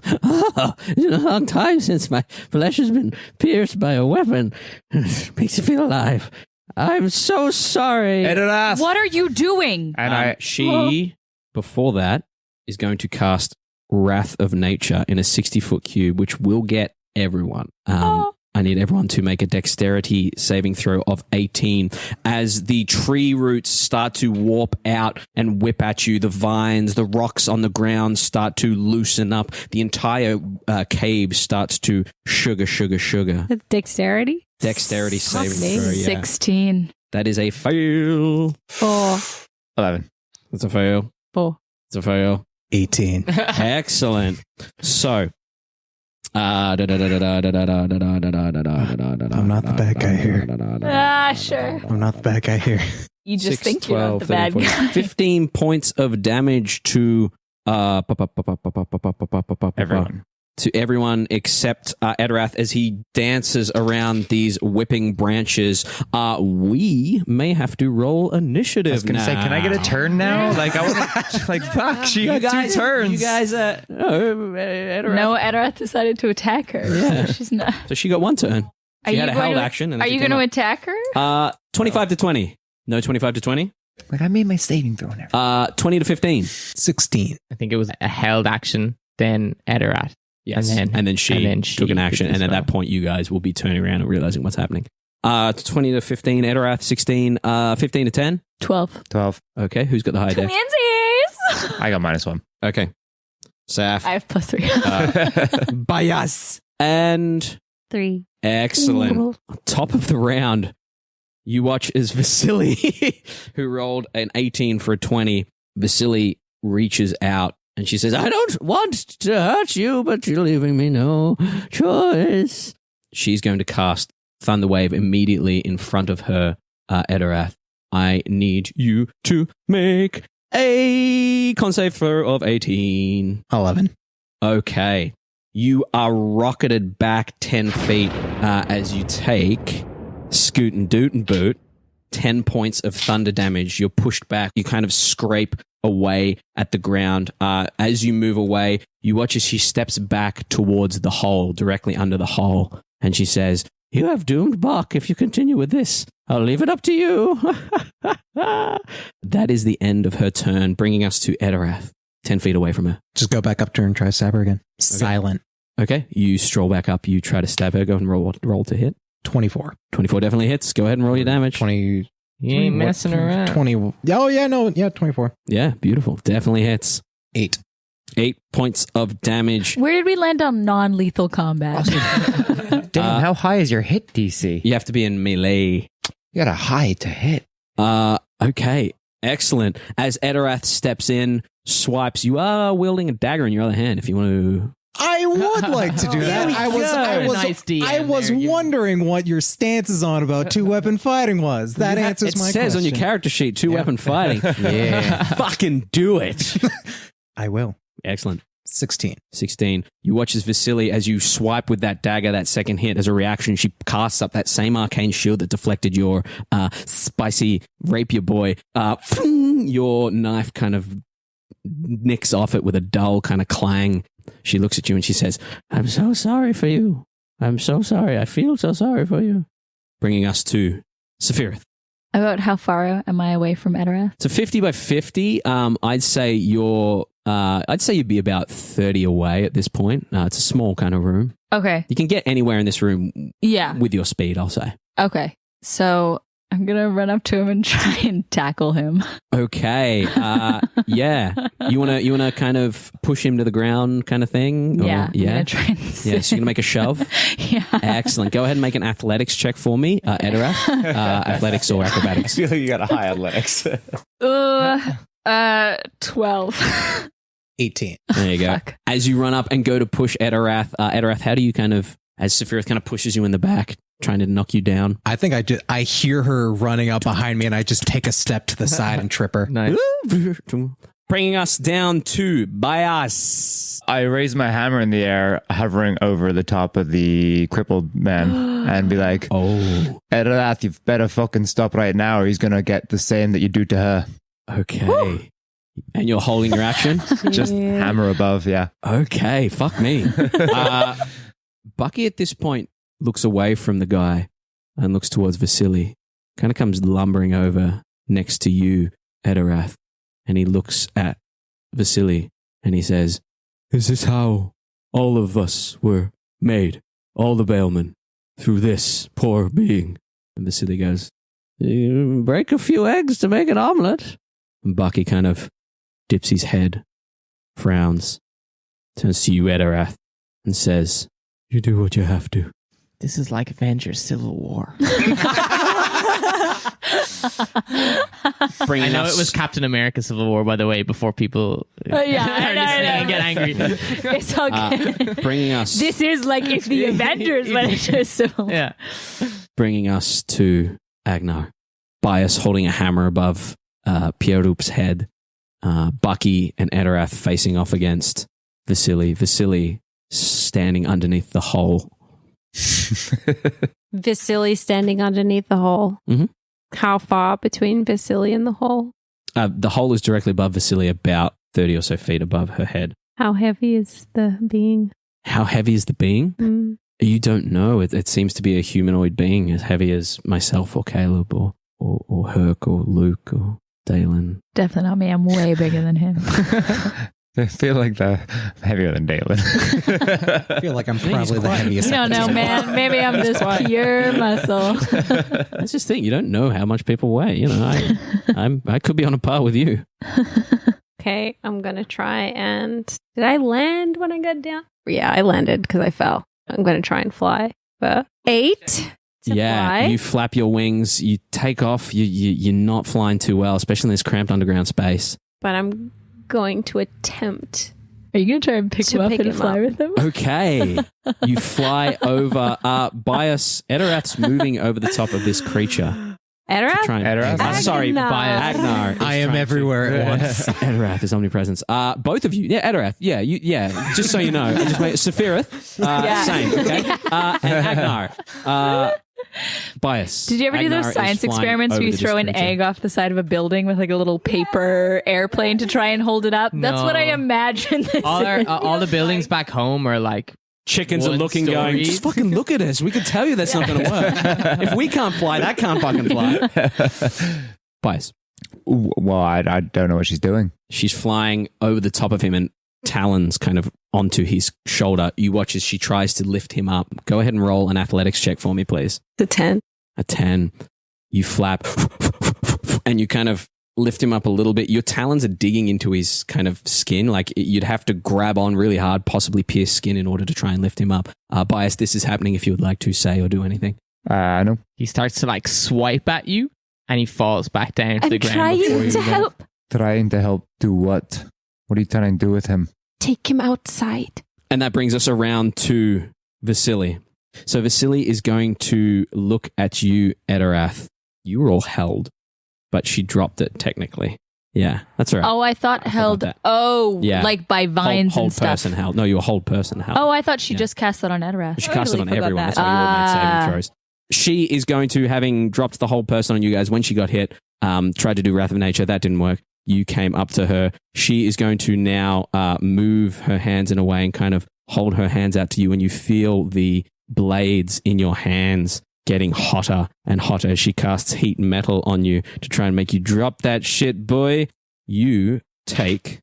[SPEAKER 3] been a long time since my flesh has been pierced by a weapon. Makes you feel alive. I'm so sorry.
[SPEAKER 4] Etterath.
[SPEAKER 5] What are you doing?
[SPEAKER 4] And
[SPEAKER 3] She, before that, is going to cast Wrath of Nature in a 60-foot cube, which will get everyone. I need everyone to make a dexterity saving throw of 18. As the tree roots start to warp out and whip at you, the vines, the rocks on the ground start to loosen up. The entire cave starts to sugar.
[SPEAKER 8] Dexterity?
[SPEAKER 3] Dexterity saving throw, yeah.
[SPEAKER 5] 16.
[SPEAKER 3] That is a fail.
[SPEAKER 8] 4.
[SPEAKER 4] 11.
[SPEAKER 3] That's a fail.
[SPEAKER 8] 4.
[SPEAKER 3] It's a fail.
[SPEAKER 6] 18.
[SPEAKER 3] Excellent. So, I'm
[SPEAKER 6] not the bad guy here.
[SPEAKER 5] Ah, sure.
[SPEAKER 6] I'm not the bad guy here.
[SPEAKER 5] You just
[SPEAKER 3] 6,
[SPEAKER 5] think you're
[SPEAKER 3] 12,
[SPEAKER 5] not the bad
[SPEAKER 3] 13, 14,
[SPEAKER 5] guy.
[SPEAKER 3] 15 points of damage to
[SPEAKER 4] Everyone.
[SPEAKER 3] to everyone except Etterath as he dances around these whipping branches. We may have to roll initiative.
[SPEAKER 4] I was going to say, can I get a turn now? Like, I want to, like, fuck, she gets 2 turns.
[SPEAKER 3] You guys, Etterath.
[SPEAKER 5] No, Etterath decided to attack her.
[SPEAKER 3] Yeah.
[SPEAKER 5] So she's not.
[SPEAKER 3] So she got 1 turn.
[SPEAKER 5] Are
[SPEAKER 3] She
[SPEAKER 5] you
[SPEAKER 3] had a
[SPEAKER 5] going
[SPEAKER 3] held
[SPEAKER 5] to-
[SPEAKER 3] action. And
[SPEAKER 5] Are
[SPEAKER 3] she
[SPEAKER 5] you
[SPEAKER 3] came
[SPEAKER 5] going to
[SPEAKER 3] up.
[SPEAKER 5] attack her?
[SPEAKER 3] 25 to 20. No, 25 to 20.
[SPEAKER 4] Like, I made my saving throw now.
[SPEAKER 3] 20 to 15.
[SPEAKER 6] 16.
[SPEAKER 2] I think it was a held action, then Etterath.
[SPEAKER 3] Yes.
[SPEAKER 2] And then
[SPEAKER 3] she
[SPEAKER 2] she
[SPEAKER 3] took an
[SPEAKER 2] did
[SPEAKER 3] action.
[SPEAKER 2] as
[SPEAKER 3] And at
[SPEAKER 2] well.
[SPEAKER 3] that point, you guys will be turning around and realizing what's happening. 20 to 15, Etterath, 16, 15 to 10.
[SPEAKER 5] 12.
[SPEAKER 4] 12.
[SPEAKER 3] Okay, who's got the high deck?
[SPEAKER 5] Twinsies!
[SPEAKER 4] I got -1.
[SPEAKER 3] Okay. Saf.
[SPEAKER 5] I have +3.
[SPEAKER 6] Bias.
[SPEAKER 3] And
[SPEAKER 8] 3.
[SPEAKER 3] excellent. Top of the round, you watch as Vasily, who rolled an 18 for a 20, Vasily reaches out and she says, I don't want to hurt you, but you're leaving me no choice. She's going to cast Thunderwave immediately in front of her, Etterath. I need you to make a con save throw of 18.
[SPEAKER 6] 11.
[SPEAKER 3] Okay. You are rocketed back 10 feet as you take Scoot and Doot and Boot, 10 points of thunder damage. You're pushed back. You kind of scrape away at the ground. As you move away, you watch as she steps back towards the hole, directly under the hole. And she says, you have doomed Buck if you continue with this. I'll leave it up to you. That is the end of her turn, bringing us to Etterath, 10 feet away from her.
[SPEAKER 6] Just go back up to her and try to stab her again. Silent.
[SPEAKER 3] Okay, you stroll back up. You try to stab her. Go ahead and roll to hit.
[SPEAKER 6] 24.
[SPEAKER 3] 24 definitely hits. Go ahead and roll your damage.
[SPEAKER 6] 20.
[SPEAKER 2] You ain't messing around.
[SPEAKER 6] 20. Oh, yeah, no. Yeah, 24.
[SPEAKER 3] Yeah, beautiful. Definitely hits.
[SPEAKER 6] 8.
[SPEAKER 3] 8 points of damage.
[SPEAKER 5] Where did we land on non-lethal combat?
[SPEAKER 4] Damn, how high is your hit DC?
[SPEAKER 3] You have to be in melee.
[SPEAKER 4] You got a high to hit.
[SPEAKER 3] Okay, excellent. As Etterath steps in, swipes, you are wielding a dagger in your other hand if you want to.
[SPEAKER 6] I would like to do that. I was wondering what your stance is on about two-weapon fighting was. That answers my question.
[SPEAKER 3] It says on your character sheet, two-weapon fighting.
[SPEAKER 6] Yeah.
[SPEAKER 3] Fucking do it.
[SPEAKER 6] I will.
[SPEAKER 3] Excellent.
[SPEAKER 6] 16.
[SPEAKER 3] 16. You watch as Vasily, as you swipe with that dagger, that second hit, as a reaction, she casts up that same arcane shield that deflected your spicy rapier boy. Your knife kind of nicks off it with a dull kind of clang. She looks at you and she says, I'm so sorry for you. I'm so sorry. I feel so sorry for you. Bringing us to Safirith.
[SPEAKER 5] About how far am I away from Etterath?
[SPEAKER 3] So 50 by 50, I'd say you'd be about 30 away at this point. It's a small kind of room.
[SPEAKER 5] Okay.
[SPEAKER 3] You can get anywhere in this room with your speed, I'll say.
[SPEAKER 5] Okay. So I'm going to run up to him and try and tackle him.
[SPEAKER 3] Okay. Yeah. You want to kind of push him to the ground kind of thing?
[SPEAKER 5] Yeah.
[SPEAKER 3] Yeah.
[SPEAKER 5] I'm going to try and
[SPEAKER 3] Yeah, so you're going to make a shove?
[SPEAKER 5] Yeah.
[SPEAKER 3] Excellent. Go ahead and make an athletics check for me, Etterath. Athletics or acrobatics.
[SPEAKER 4] I feel like you got a high athletics.
[SPEAKER 5] 12.
[SPEAKER 6] 18.
[SPEAKER 3] There you go.
[SPEAKER 5] Fuck.
[SPEAKER 3] As you run up and go to push Etterath, Etterath, how do you kind of, as Safirith kind of pushes you in the back, trying to knock you down?
[SPEAKER 6] I think I hear her running up behind me and I just take a step to the side and trip her.
[SPEAKER 2] Nice.
[SPEAKER 3] Bringing us down to Bias.
[SPEAKER 4] I raise my hammer in the air, hovering over the top of the crippled man, and be like,
[SPEAKER 3] Oh.
[SPEAKER 4] Etterath, you better fucking stop right now or he's going to get the same that you do to her.
[SPEAKER 3] Okay. And you're holding your action?
[SPEAKER 4] Just hammer above, yeah.
[SPEAKER 3] Okay, fuck me. Bucky at this point looks away from the guy and looks towards Vasily. Kind of comes lumbering over next to you, Etterath, and he looks at Vasily and he says, Is this how all of us were made? All the Bailmen, through this poor being? And Vasily goes, You break a few eggs to make an omelet. And Bucky kind of dips his head, frowns, turns to you, Etterath, and says, You do what you have to.
[SPEAKER 2] This is like Avengers Civil War. I know it was Captain America Civil War, by the way, before people
[SPEAKER 5] Yeah, I
[SPEAKER 2] are
[SPEAKER 5] know,
[SPEAKER 2] listening
[SPEAKER 5] I know.
[SPEAKER 2] and get angry.
[SPEAKER 5] It's okay.
[SPEAKER 3] Bringing us,
[SPEAKER 5] This is like if the Avengers went into Civil War.
[SPEAKER 2] Yeah.
[SPEAKER 3] bringing us to Agenar. Bias holding a hammer above Pierre-Roup's head. Bucky and Etterath facing off against Vasily. Vasily standing underneath the hole.
[SPEAKER 8] Vasily standing underneath the hole.
[SPEAKER 3] Mhm.
[SPEAKER 8] How far between Vasily and the hole?
[SPEAKER 3] The hole is directly above Vasily, about 30 or so feet above her head.
[SPEAKER 8] How heavy is the being?
[SPEAKER 3] How heavy is the being?
[SPEAKER 8] Mm.
[SPEAKER 3] You don't know. It seems to be a humanoid being as heavy as myself or Caleb or Herc or Luke or Daelyn.
[SPEAKER 5] Definitely not me. I'm way bigger than him.
[SPEAKER 4] I feel like I'm heavier than Daelyn.
[SPEAKER 6] I feel like I'm probably the heaviest.
[SPEAKER 5] No, man. Maybe I'm just pure muscle.
[SPEAKER 3] That's just the thing. You don't know how much people weigh. You know, I could be on a par with you.
[SPEAKER 8] Okay, I'm going to try and... Did I land when I got down? Yeah, I landed because I fell. I'm going to try and fly. 8 to fly.
[SPEAKER 3] You flap your wings. You take off. You're not flying too well, especially in this cramped underground space.
[SPEAKER 8] But I'm going to attempt...
[SPEAKER 5] Are you going to try and pick
[SPEAKER 8] To
[SPEAKER 5] him up
[SPEAKER 8] pick
[SPEAKER 5] and
[SPEAKER 8] him
[SPEAKER 5] fly
[SPEAKER 8] up.
[SPEAKER 5] with him?
[SPEAKER 3] Okay. You fly over. Bias. Etterath's moving over the top of this creature.
[SPEAKER 8] Etterath?
[SPEAKER 4] Etterath?
[SPEAKER 3] Sorry,
[SPEAKER 8] Agenar.
[SPEAKER 3] Bias. Agenar. is
[SPEAKER 6] I am
[SPEAKER 3] trying to-
[SPEAKER 6] everywhere at once.
[SPEAKER 3] Etterath is omnipresence. Both of you. Yeah, Etterath. Yeah, just so you know. I just made Safirith. Same, okay? And Agenar. Bias.
[SPEAKER 5] Did you ever do
[SPEAKER 3] Agenar
[SPEAKER 5] those
[SPEAKER 3] is
[SPEAKER 5] science
[SPEAKER 3] flying
[SPEAKER 5] experiments where
[SPEAKER 3] over
[SPEAKER 5] you
[SPEAKER 3] this
[SPEAKER 5] throw an
[SPEAKER 3] creature.
[SPEAKER 5] egg off the side of a building with like a little paper airplane to try and hold it up? That's what I
[SPEAKER 2] No.
[SPEAKER 5] imagine this is.
[SPEAKER 2] All the buildings back home are like
[SPEAKER 3] Chickens are
[SPEAKER 2] Wood
[SPEAKER 3] looking, going,
[SPEAKER 2] stories.
[SPEAKER 3] just fucking look at us. We can tell you that's not going to work. If we can't fly, that can't fucking fly. Bias.
[SPEAKER 4] Well, I don't know what she's doing.
[SPEAKER 3] She's flying over the top of him and talons kind of onto his shoulder. You watch as she tries to lift him up. Go ahead and roll an athletics check for me, please.
[SPEAKER 8] The 10.
[SPEAKER 3] A 10. You flap and you kind of lift him up a little bit. Your talons are digging into his kind of skin. Like you'd have to grab on really hard, possibly pierce skin in order to try and lift him up. Bias, this is happening if you would like to say or do anything.
[SPEAKER 4] No.
[SPEAKER 2] he starts to like swipe at you, and he falls back down to the
[SPEAKER 8] I'm
[SPEAKER 2] ground.
[SPEAKER 8] trying
[SPEAKER 2] before you
[SPEAKER 8] to
[SPEAKER 2] go.
[SPEAKER 8] help.
[SPEAKER 4] Trying to help do what? What are you trying to do with him?
[SPEAKER 8] Take him outside.
[SPEAKER 3] And that brings us around to Vasily. So Vasily is going to look at you, Etterath. You were all held, but she dropped it technically. Yeah, that's all right.
[SPEAKER 5] Oh, I thought
[SPEAKER 3] I forgot
[SPEAKER 5] held.
[SPEAKER 3] that.
[SPEAKER 5] Oh,
[SPEAKER 3] Yeah.
[SPEAKER 5] like by vines
[SPEAKER 3] hold
[SPEAKER 5] and stuff.
[SPEAKER 3] person held. No, you're a hold person held.
[SPEAKER 5] Oh, I thought she
[SPEAKER 3] Yeah.
[SPEAKER 5] just cast that on Etterath.
[SPEAKER 3] She
[SPEAKER 5] I
[SPEAKER 3] cast it
[SPEAKER 5] totally
[SPEAKER 3] on
[SPEAKER 5] forgot
[SPEAKER 3] everyone.
[SPEAKER 5] that.
[SPEAKER 3] That's why you all made saving throws. She is going to, having dropped the whole person on you guys when she got hit, tried to do Wrath of Nature. That didn't work. You came up to her. She is going to now move her hands in a way and kind of hold her hands out to you, and you feel the blades in your hands getting hotter and hotter as she casts heat metal on you to try and make you drop that shit, boy. You take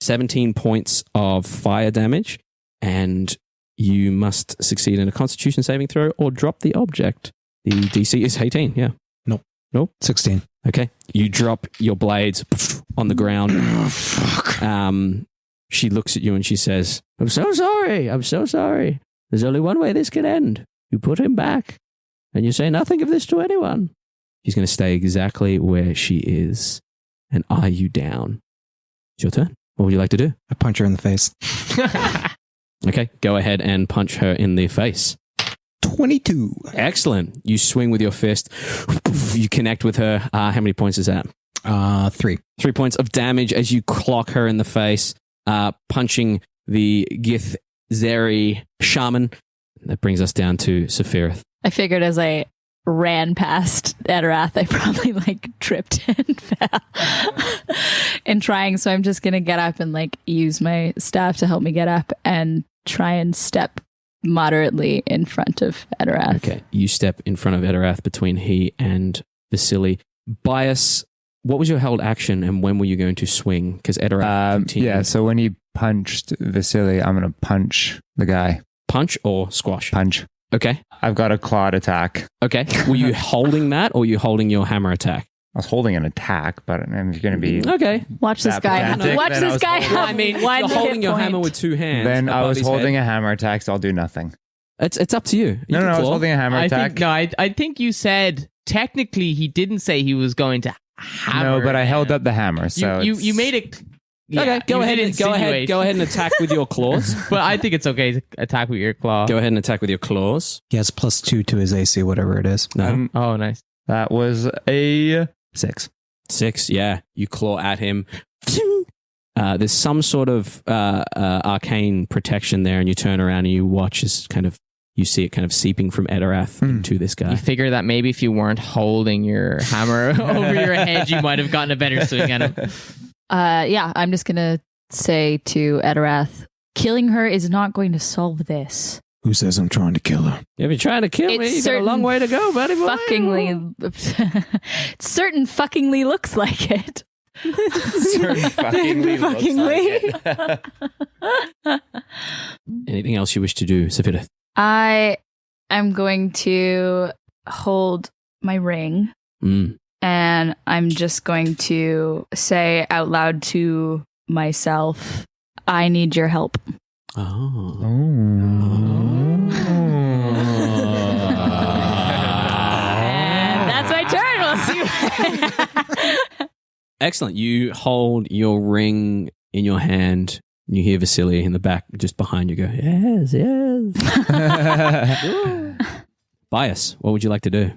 [SPEAKER 3] 17 points of fire damage, and you must succeed in a Constitution saving throw or drop the object. The DC is 18, yeah. Nope.
[SPEAKER 6] 16.
[SPEAKER 3] Okay. You drop your blades on the ground.
[SPEAKER 6] Oh, fuck.
[SPEAKER 3] She looks at you and she says, I'm so sorry. I'm so sorry. There's only one way this can end. You put him back and you say nothing of this to anyone. She's going to stay exactly where she is and eye you down. It's your turn. What would you like to do?
[SPEAKER 6] I punch her in the face.
[SPEAKER 3] Okay. Go ahead and punch her in the face.
[SPEAKER 6] 22.
[SPEAKER 3] Excellent. You swing with your fist. You connect with her. How many points is that?
[SPEAKER 6] 3.
[SPEAKER 3] 3 points of damage as you clock her in the face, punching the Githzeri shaman. That brings us down to Safirith.
[SPEAKER 5] I figured as I ran past Etterath, I probably like tripped and fell in trying. So I'm just going to get up and like use my staff to help me get up and try and step moderately in front of Etterath.
[SPEAKER 3] Okay, you step in front of Etterath between he and Vasily. Bias, what was your held action and when were you going to swing? Because Etterath continued.
[SPEAKER 4] Yeah, so when he punched Vasily, I'm going to punch the guy.
[SPEAKER 3] Punch or squash?
[SPEAKER 4] Punch.
[SPEAKER 3] Okay.
[SPEAKER 4] I've got a clawed attack.
[SPEAKER 3] Okay. Were you holding that or were you holding your hammer attack?
[SPEAKER 4] I was holding an attack, but I'm going to be...
[SPEAKER 3] Okay.
[SPEAKER 5] Watch this
[SPEAKER 4] That
[SPEAKER 5] guy.
[SPEAKER 4] pedantic,
[SPEAKER 5] Watch
[SPEAKER 4] then I
[SPEAKER 5] this
[SPEAKER 4] was
[SPEAKER 5] guy.
[SPEAKER 4] holding-
[SPEAKER 5] Have
[SPEAKER 3] I mean, if
[SPEAKER 5] one
[SPEAKER 3] you're holding
[SPEAKER 5] hit
[SPEAKER 3] your
[SPEAKER 5] point.
[SPEAKER 3] hammer with two hands.
[SPEAKER 4] Then I
[SPEAKER 3] above
[SPEAKER 4] was
[SPEAKER 3] his
[SPEAKER 4] holding
[SPEAKER 3] head.
[SPEAKER 4] a hammer attack, so I'll do nothing.
[SPEAKER 3] It's up to you. You
[SPEAKER 4] No,
[SPEAKER 3] can
[SPEAKER 4] I was
[SPEAKER 3] claw.
[SPEAKER 4] holding a hammer attack.
[SPEAKER 2] I think you said technically he didn't say he was going to hammer.
[SPEAKER 4] No, but I held
[SPEAKER 2] him.
[SPEAKER 4] up the hammer, so
[SPEAKER 2] you
[SPEAKER 4] it's-
[SPEAKER 2] made it. Yeah,
[SPEAKER 3] Okay, go
[SPEAKER 2] you
[SPEAKER 3] ahead.
[SPEAKER 2] did
[SPEAKER 3] Go ahead.
[SPEAKER 2] insinuate.
[SPEAKER 3] Go ahead and attack with your claws.
[SPEAKER 2] But I think it's okay to attack with your claw.
[SPEAKER 3] Go ahead and attack with your claws.
[SPEAKER 6] He has +2 to his AC, whatever it is.
[SPEAKER 3] No.
[SPEAKER 2] Oh, nice.
[SPEAKER 4] That was a 6.
[SPEAKER 3] 6, yeah. You claw at him. There's some sort of arcane protection there, and you turn around and you watch as kind of you see it kind of seeping from Etterath into this guy.
[SPEAKER 2] You figure that maybe if you weren't holding your hammer over your head, you might have gotten a better swing at him.
[SPEAKER 5] Yeah, I'm just going to say to Etterath, killing her is not going to solve this.
[SPEAKER 6] Who says I'm trying to kill her?
[SPEAKER 3] If you're trying to kill me, you got a long way to go, buddy boy.
[SPEAKER 5] Fuckingly, certain fuckingly looks like it.
[SPEAKER 3] Anything else you wish to do, Safirith?
[SPEAKER 5] I am going to hold my ring and I'm just going to say out loud to myself, I need your help.
[SPEAKER 3] Oh.
[SPEAKER 5] And that's my turn. We'll see.
[SPEAKER 3] Excellent. You hold your ring in your hand. You hear Vasily in the back just behind you go, yes, yes. Bias, what would you like to do?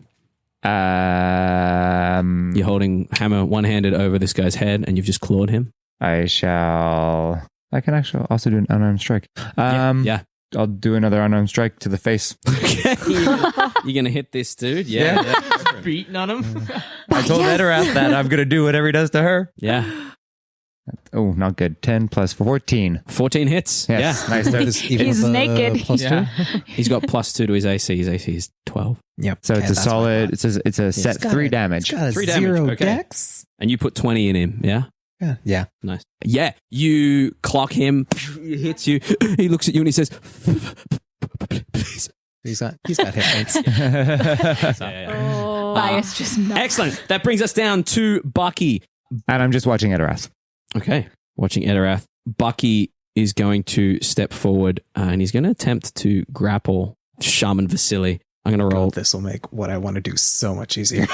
[SPEAKER 3] You're holding hammer one-handed over this guy's head and you've just clawed him.
[SPEAKER 4] I can actually also do an unarmed strike.
[SPEAKER 3] Yeah.
[SPEAKER 4] I'll do another unarmed strike to the face.
[SPEAKER 3] Okay. You're going to hit this dude? Yeah.
[SPEAKER 2] Beating on him.
[SPEAKER 4] I told Etterath that I'm going to do whatever he does to her.
[SPEAKER 3] Yeah.
[SPEAKER 4] Oh, not good. 10 plus 14.
[SPEAKER 3] 14 hits.
[SPEAKER 4] Yes.
[SPEAKER 3] Yeah.
[SPEAKER 4] Nice.
[SPEAKER 5] He's naked.
[SPEAKER 6] +2.
[SPEAKER 3] He's got +2 to his AC. His AC is 12.
[SPEAKER 6] Yep.
[SPEAKER 4] So it's
[SPEAKER 6] Okay,
[SPEAKER 4] a
[SPEAKER 6] that's what I
[SPEAKER 4] solid,
[SPEAKER 6] thought.
[SPEAKER 4] it's a set 3 damage.
[SPEAKER 6] It's got a
[SPEAKER 3] 3 damage,
[SPEAKER 6] 0
[SPEAKER 3] okay.
[SPEAKER 6] dex.
[SPEAKER 3] And you put 20 in him, yeah?
[SPEAKER 6] Yeah.
[SPEAKER 3] Nice. Yeah, you clock him. He hits you. He looks at you and he says, please.
[SPEAKER 6] He's got hit points.
[SPEAKER 5] Oh. Bias just knocks.
[SPEAKER 3] Excellent. That brings us down to Bucky.
[SPEAKER 4] And I'm just watching Etterath.
[SPEAKER 3] Okay. Watching Etterath. Bucky is going to step forward and he's going to attempt to grapple Shaman Vasily. I'm going to roll
[SPEAKER 6] This will make what I want to do so much easier.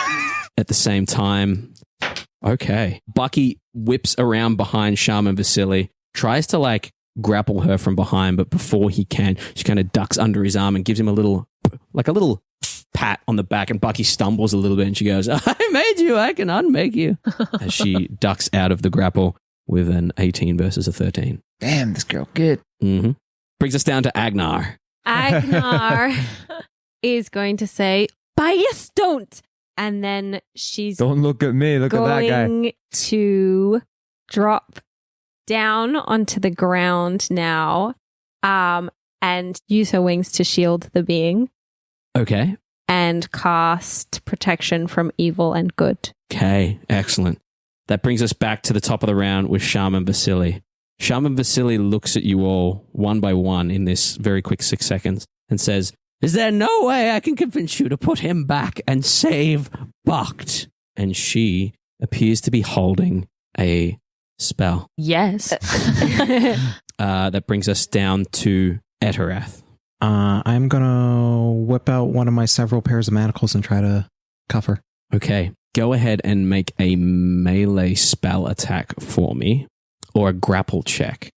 [SPEAKER 3] at the same time. Okay. Bucky whips around behind Shaman Vasily, tries to grapple her from behind, but before he can, she kind of ducks under his arm and gives him a little pat on the back, and Bucky stumbles a little bit and she goes, I made you, I can unmake you. As she ducks out of the grapple with an 18 versus a 13.
[SPEAKER 4] Damn, this girl good.
[SPEAKER 3] Mm-hmm. Brings us down to Agenar.
[SPEAKER 8] Agenar is going to say, Bias, don't. And then she's
[SPEAKER 4] Don't look at me. Look at that guy.
[SPEAKER 8] going to drop down onto the ground now and use her wings to shield the being
[SPEAKER 3] Okay.
[SPEAKER 8] and cast protection from evil and good.
[SPEAKER 3] Okay. Excellent. That brings us back to the top of the round with Shaman Vasily. Shaman Vasily looks at you all one by one in this very quick 6 seconds and says, is there no way I can convince you to put him back and save Bucked? And she appears to be holding a spell.
[SPEAKER 5] Yes.
[SPEAKER 3] That brings us down to Etterath.
[SPEAKER 6] I'm going to whip out one of my several pairs of manacles and try to cuff her.
[SPEAKER 3] Okay. Go ahead and make a melee spell attack for me, or a grapple check.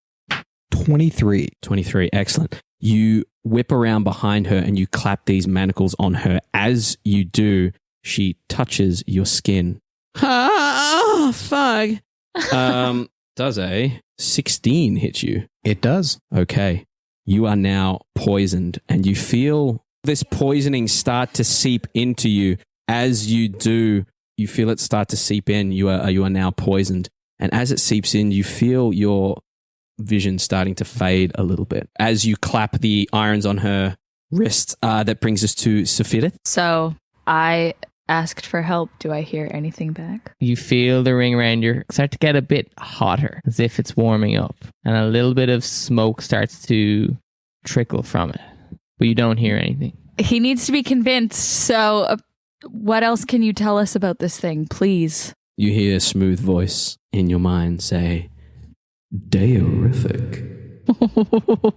[SPEAKER 6] 23.
[SPEAKER 3] 23. Excellent. You whip around behind her and you clap these manacles on her. As you do, she touches your skin. Ah, fuck. Does a 16 hit you?
[SPEAKER 6] It does.
[SPEAKER 3] Okay. You are now poisoned and you feel this poisoning start to seep into you. As you do, you feel it start to seep in. You are now poisoned. And as it seeps in, you feel your vision starting to fade a little bit. As you clap the irons on her wrists, that brings us to Safirith.
[SPEAKER 5] So I asked for help. Do I hear anything back?
[SPEAKER 2] You feel the ring around you start to get a bit hotter, as if it's warming up, and a little bit of smoke starts to trickle from it, but you don't hear anything.
[SPEAKER 5] He needs to be convinced. So what else can you tell us about this thing, please?
[SPEAKER 3] You hear a smooth voice in your mind say, Daelyn.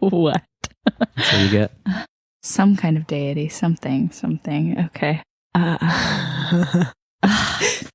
[SPEAKER 5] What?
[SPEAKER 3] That's what you get.
[SPEAKER 5] Some kind of deity. Something. Okay.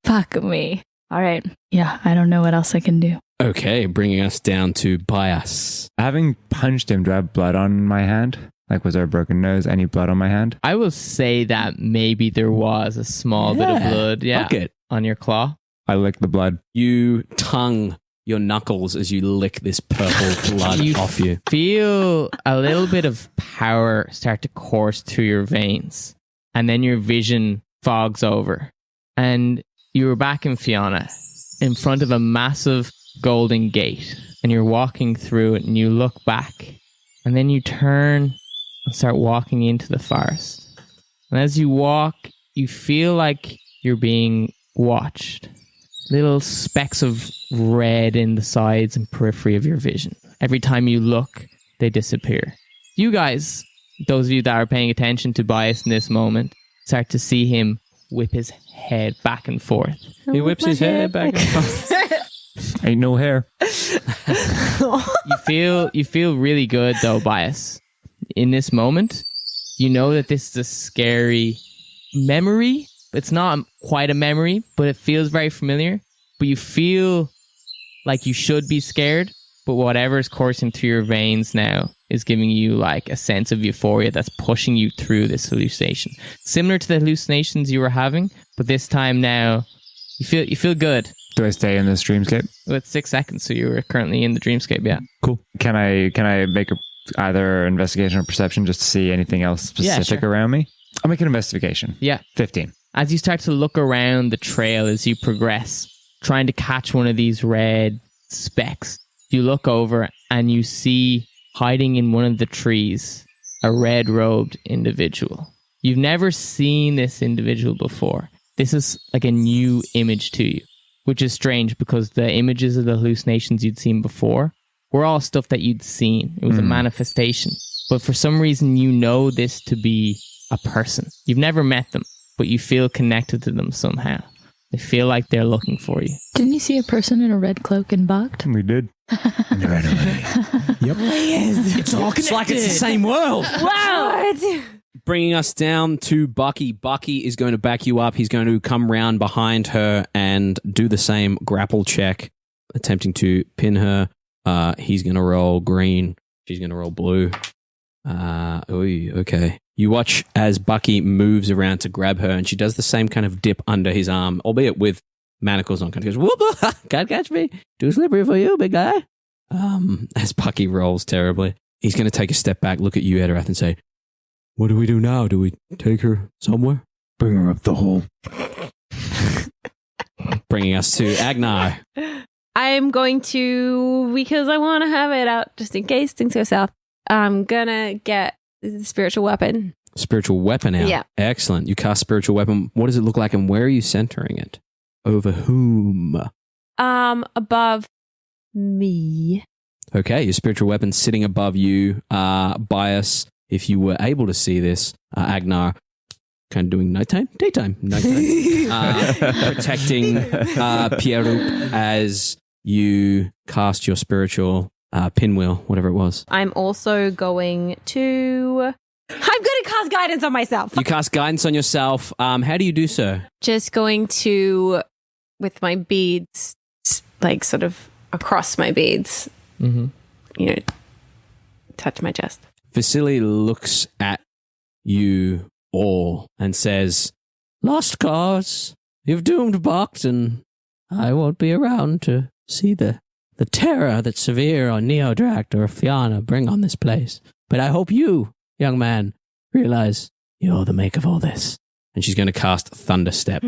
[SPEAKER 5] Fuck me. All right. Yeah, I don't know what else I can do.
[SPEAKER 3] Okay, bringing us down to Bias.
[SPEAKER 4] Having punched him, do I have blood on my hand? Was there a broken nose? Any blood on my hand?
[SPEAKER 2] I will say that maybe there was a small bit of blood,
[SPEAKER 3] Fuck it.
[SPEAKER 2] on your claw.
[SPEAKER 4] I lick the blood.
[SPEAKER 3] You tongue your knuckles as you lick this purple blood off you.
[SPEAKER 2] Feel a little bit of power start to course through your veins, and then your vision fogs over, and you were back in Fiona, in front of a massive golden gate, and you're walking through it, and you look back, and then you turn and start walking into the forest. And as you walk, you feel like you're being watched. little specks of red in the sides and periphery of your vision. Every time you look, they disappear. You guys, those of you that are paying attention to Bias in this moment, start to see him whip his head back and forth.
[SPEAKER 3] He whips his head back and forth.
[SPEAKER 4] Ain't no hair.
[SPEAKER 2] You feel really good though, Bias. In this moment, you know that this is a scary memory. It's not quite a memory, but it feels very familiar. But you feel like you should be scared, but whatever is coursing through your veins now is giving you like a sense of euphoria that's pushing you through this hallucination. Similar to the hallucinations you were having, but this time now you feel good.
[SPEAKER 4] Do I stay in this dreamscape?
[SPEAKER 2] Well, it's 6 seconds, so you were currently in the dreamscape, yeah.
[SPEAKER 4] Cool. Can I make either investigation or perception just to see anything else specific around me? I'll make an investigation.
[SPEAKER 2] Yeah.
[SPEAKER 4] 15.
[SPEAKER 2] As you start to look around the trail as you progress, trying to catch one of these red specks, you look over and you see hiding in one of the trees a red-robed individual. You've never seen this individual before. This is like a new image to you, which is strange because the images of the hallucinations you'd seen before were all stuff that you'd seen. It was a manifestation. But for some reason, you know this to be a person. You've never met them, but you feel connected to them somehow. They feel like they're looking for you.
[SPEAKER 5] Didn't you see a person in a red cloak and bugged?
[SPEAKER 4] We did. Right away.
[SPEAKER 6] Yep.
[SPEAKER 3] It's all connected. It's like it's the same world.
[SPEAKER 5] Wow!
[SPEAKER 3] Bringing us down to Bucky. Bucky is going to back you up. He's going to come round behind her and do the same grapple check, attempting to pin her. He's going to roll green. She's going to roll blue. Okay. You watch as Bucky moves around to grab her, and she does the same kind of dip under his arm, albeit with manacles on. Kind of goes, whoop, can't catch me. Too slippery for you, big guy. As Bucky rolls terribly, he's going to take a step back, look at you, Etterath, and say, what do we do now? Do we take her somewhere?
[SPEAKER 6] Bring her up the hole.
[SPEAKER 3] Bringing us to Agenar.
[SPEAKER 8] I'm going to, because I want to have it out just in case things go south, I'm going to get the spiritual weapon.
[SPEAKER 3] Spiritual weapon out.
[SPEAKER 8] Yeah.
[SPEAKER 3] Excellent. You cast spiritual weapon. What does it look like and where are you centering it? Over whom?
[SPEAKER 8] Above me.
[SPEAKER 3] Okay, your spiritual weapon sitting above you. Bias, if you were able to see this, Agenar, kind of doing nighttime? Daytime. Protecting Pierrup as you cast your spiritual pinwheel, whatever it was.
[SPEAKER 8] I'm also going to... I'm going to cast guidance on myself.
[SPEAKER 3] You cast guidance on yourself. How do you do so?
[SPEAKER 8] Just going to, with my beads, like sort of across my beads, touch my chest.
[SPEAKER 3] Vasily looks at you all and says, lost cause. You've doomed Bokt, and I won't be around to see the terror that Severe or Neodract or Fianna bring on this place. But I hope you, young man, realize you're the make of all this. And she's going to cast Thunderstep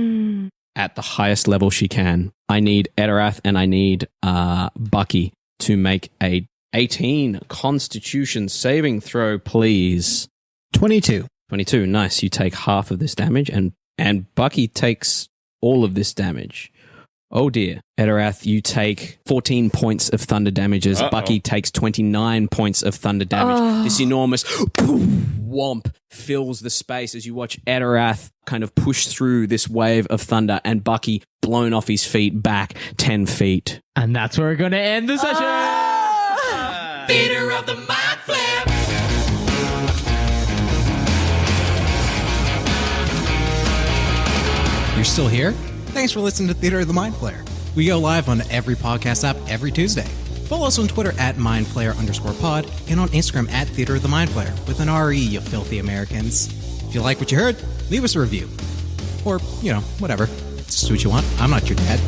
[SPEAKER 3] at the highest level she can. I need Etterath and I need Bucky to make a 18 Constitution saving throw, please.
[SPEAKER 6] 22.
[SPEAKER 3] 22, nice. You take half of this damage, and Bucky takes all of this damage. Oh dear. Etterath, you take 14 points of thunder damages. Bucky takes 29 points of thunder damage. This enormous whomp fills the space as you watch Etterath kind of push through this wave of thunder and Bucky blown off his feet back 10 feet.
[SPEAKER 2] And that's where we're going to end the session.
[SPEAKER 1] Theater of the Mind Flip.
[SPEAKER 6] You're still here? Thanks for listening to Theater of the Mind Flayer. We go live on every podcast app every Tuesday. Follow us on Twitter at MindFlayer_pod and on Instagram at Theater of the Mind Flayer with an RE, you filthy Americans. If you like what you heard, leave us a review. Or, whatever. Just do what you want. I'm not your dad.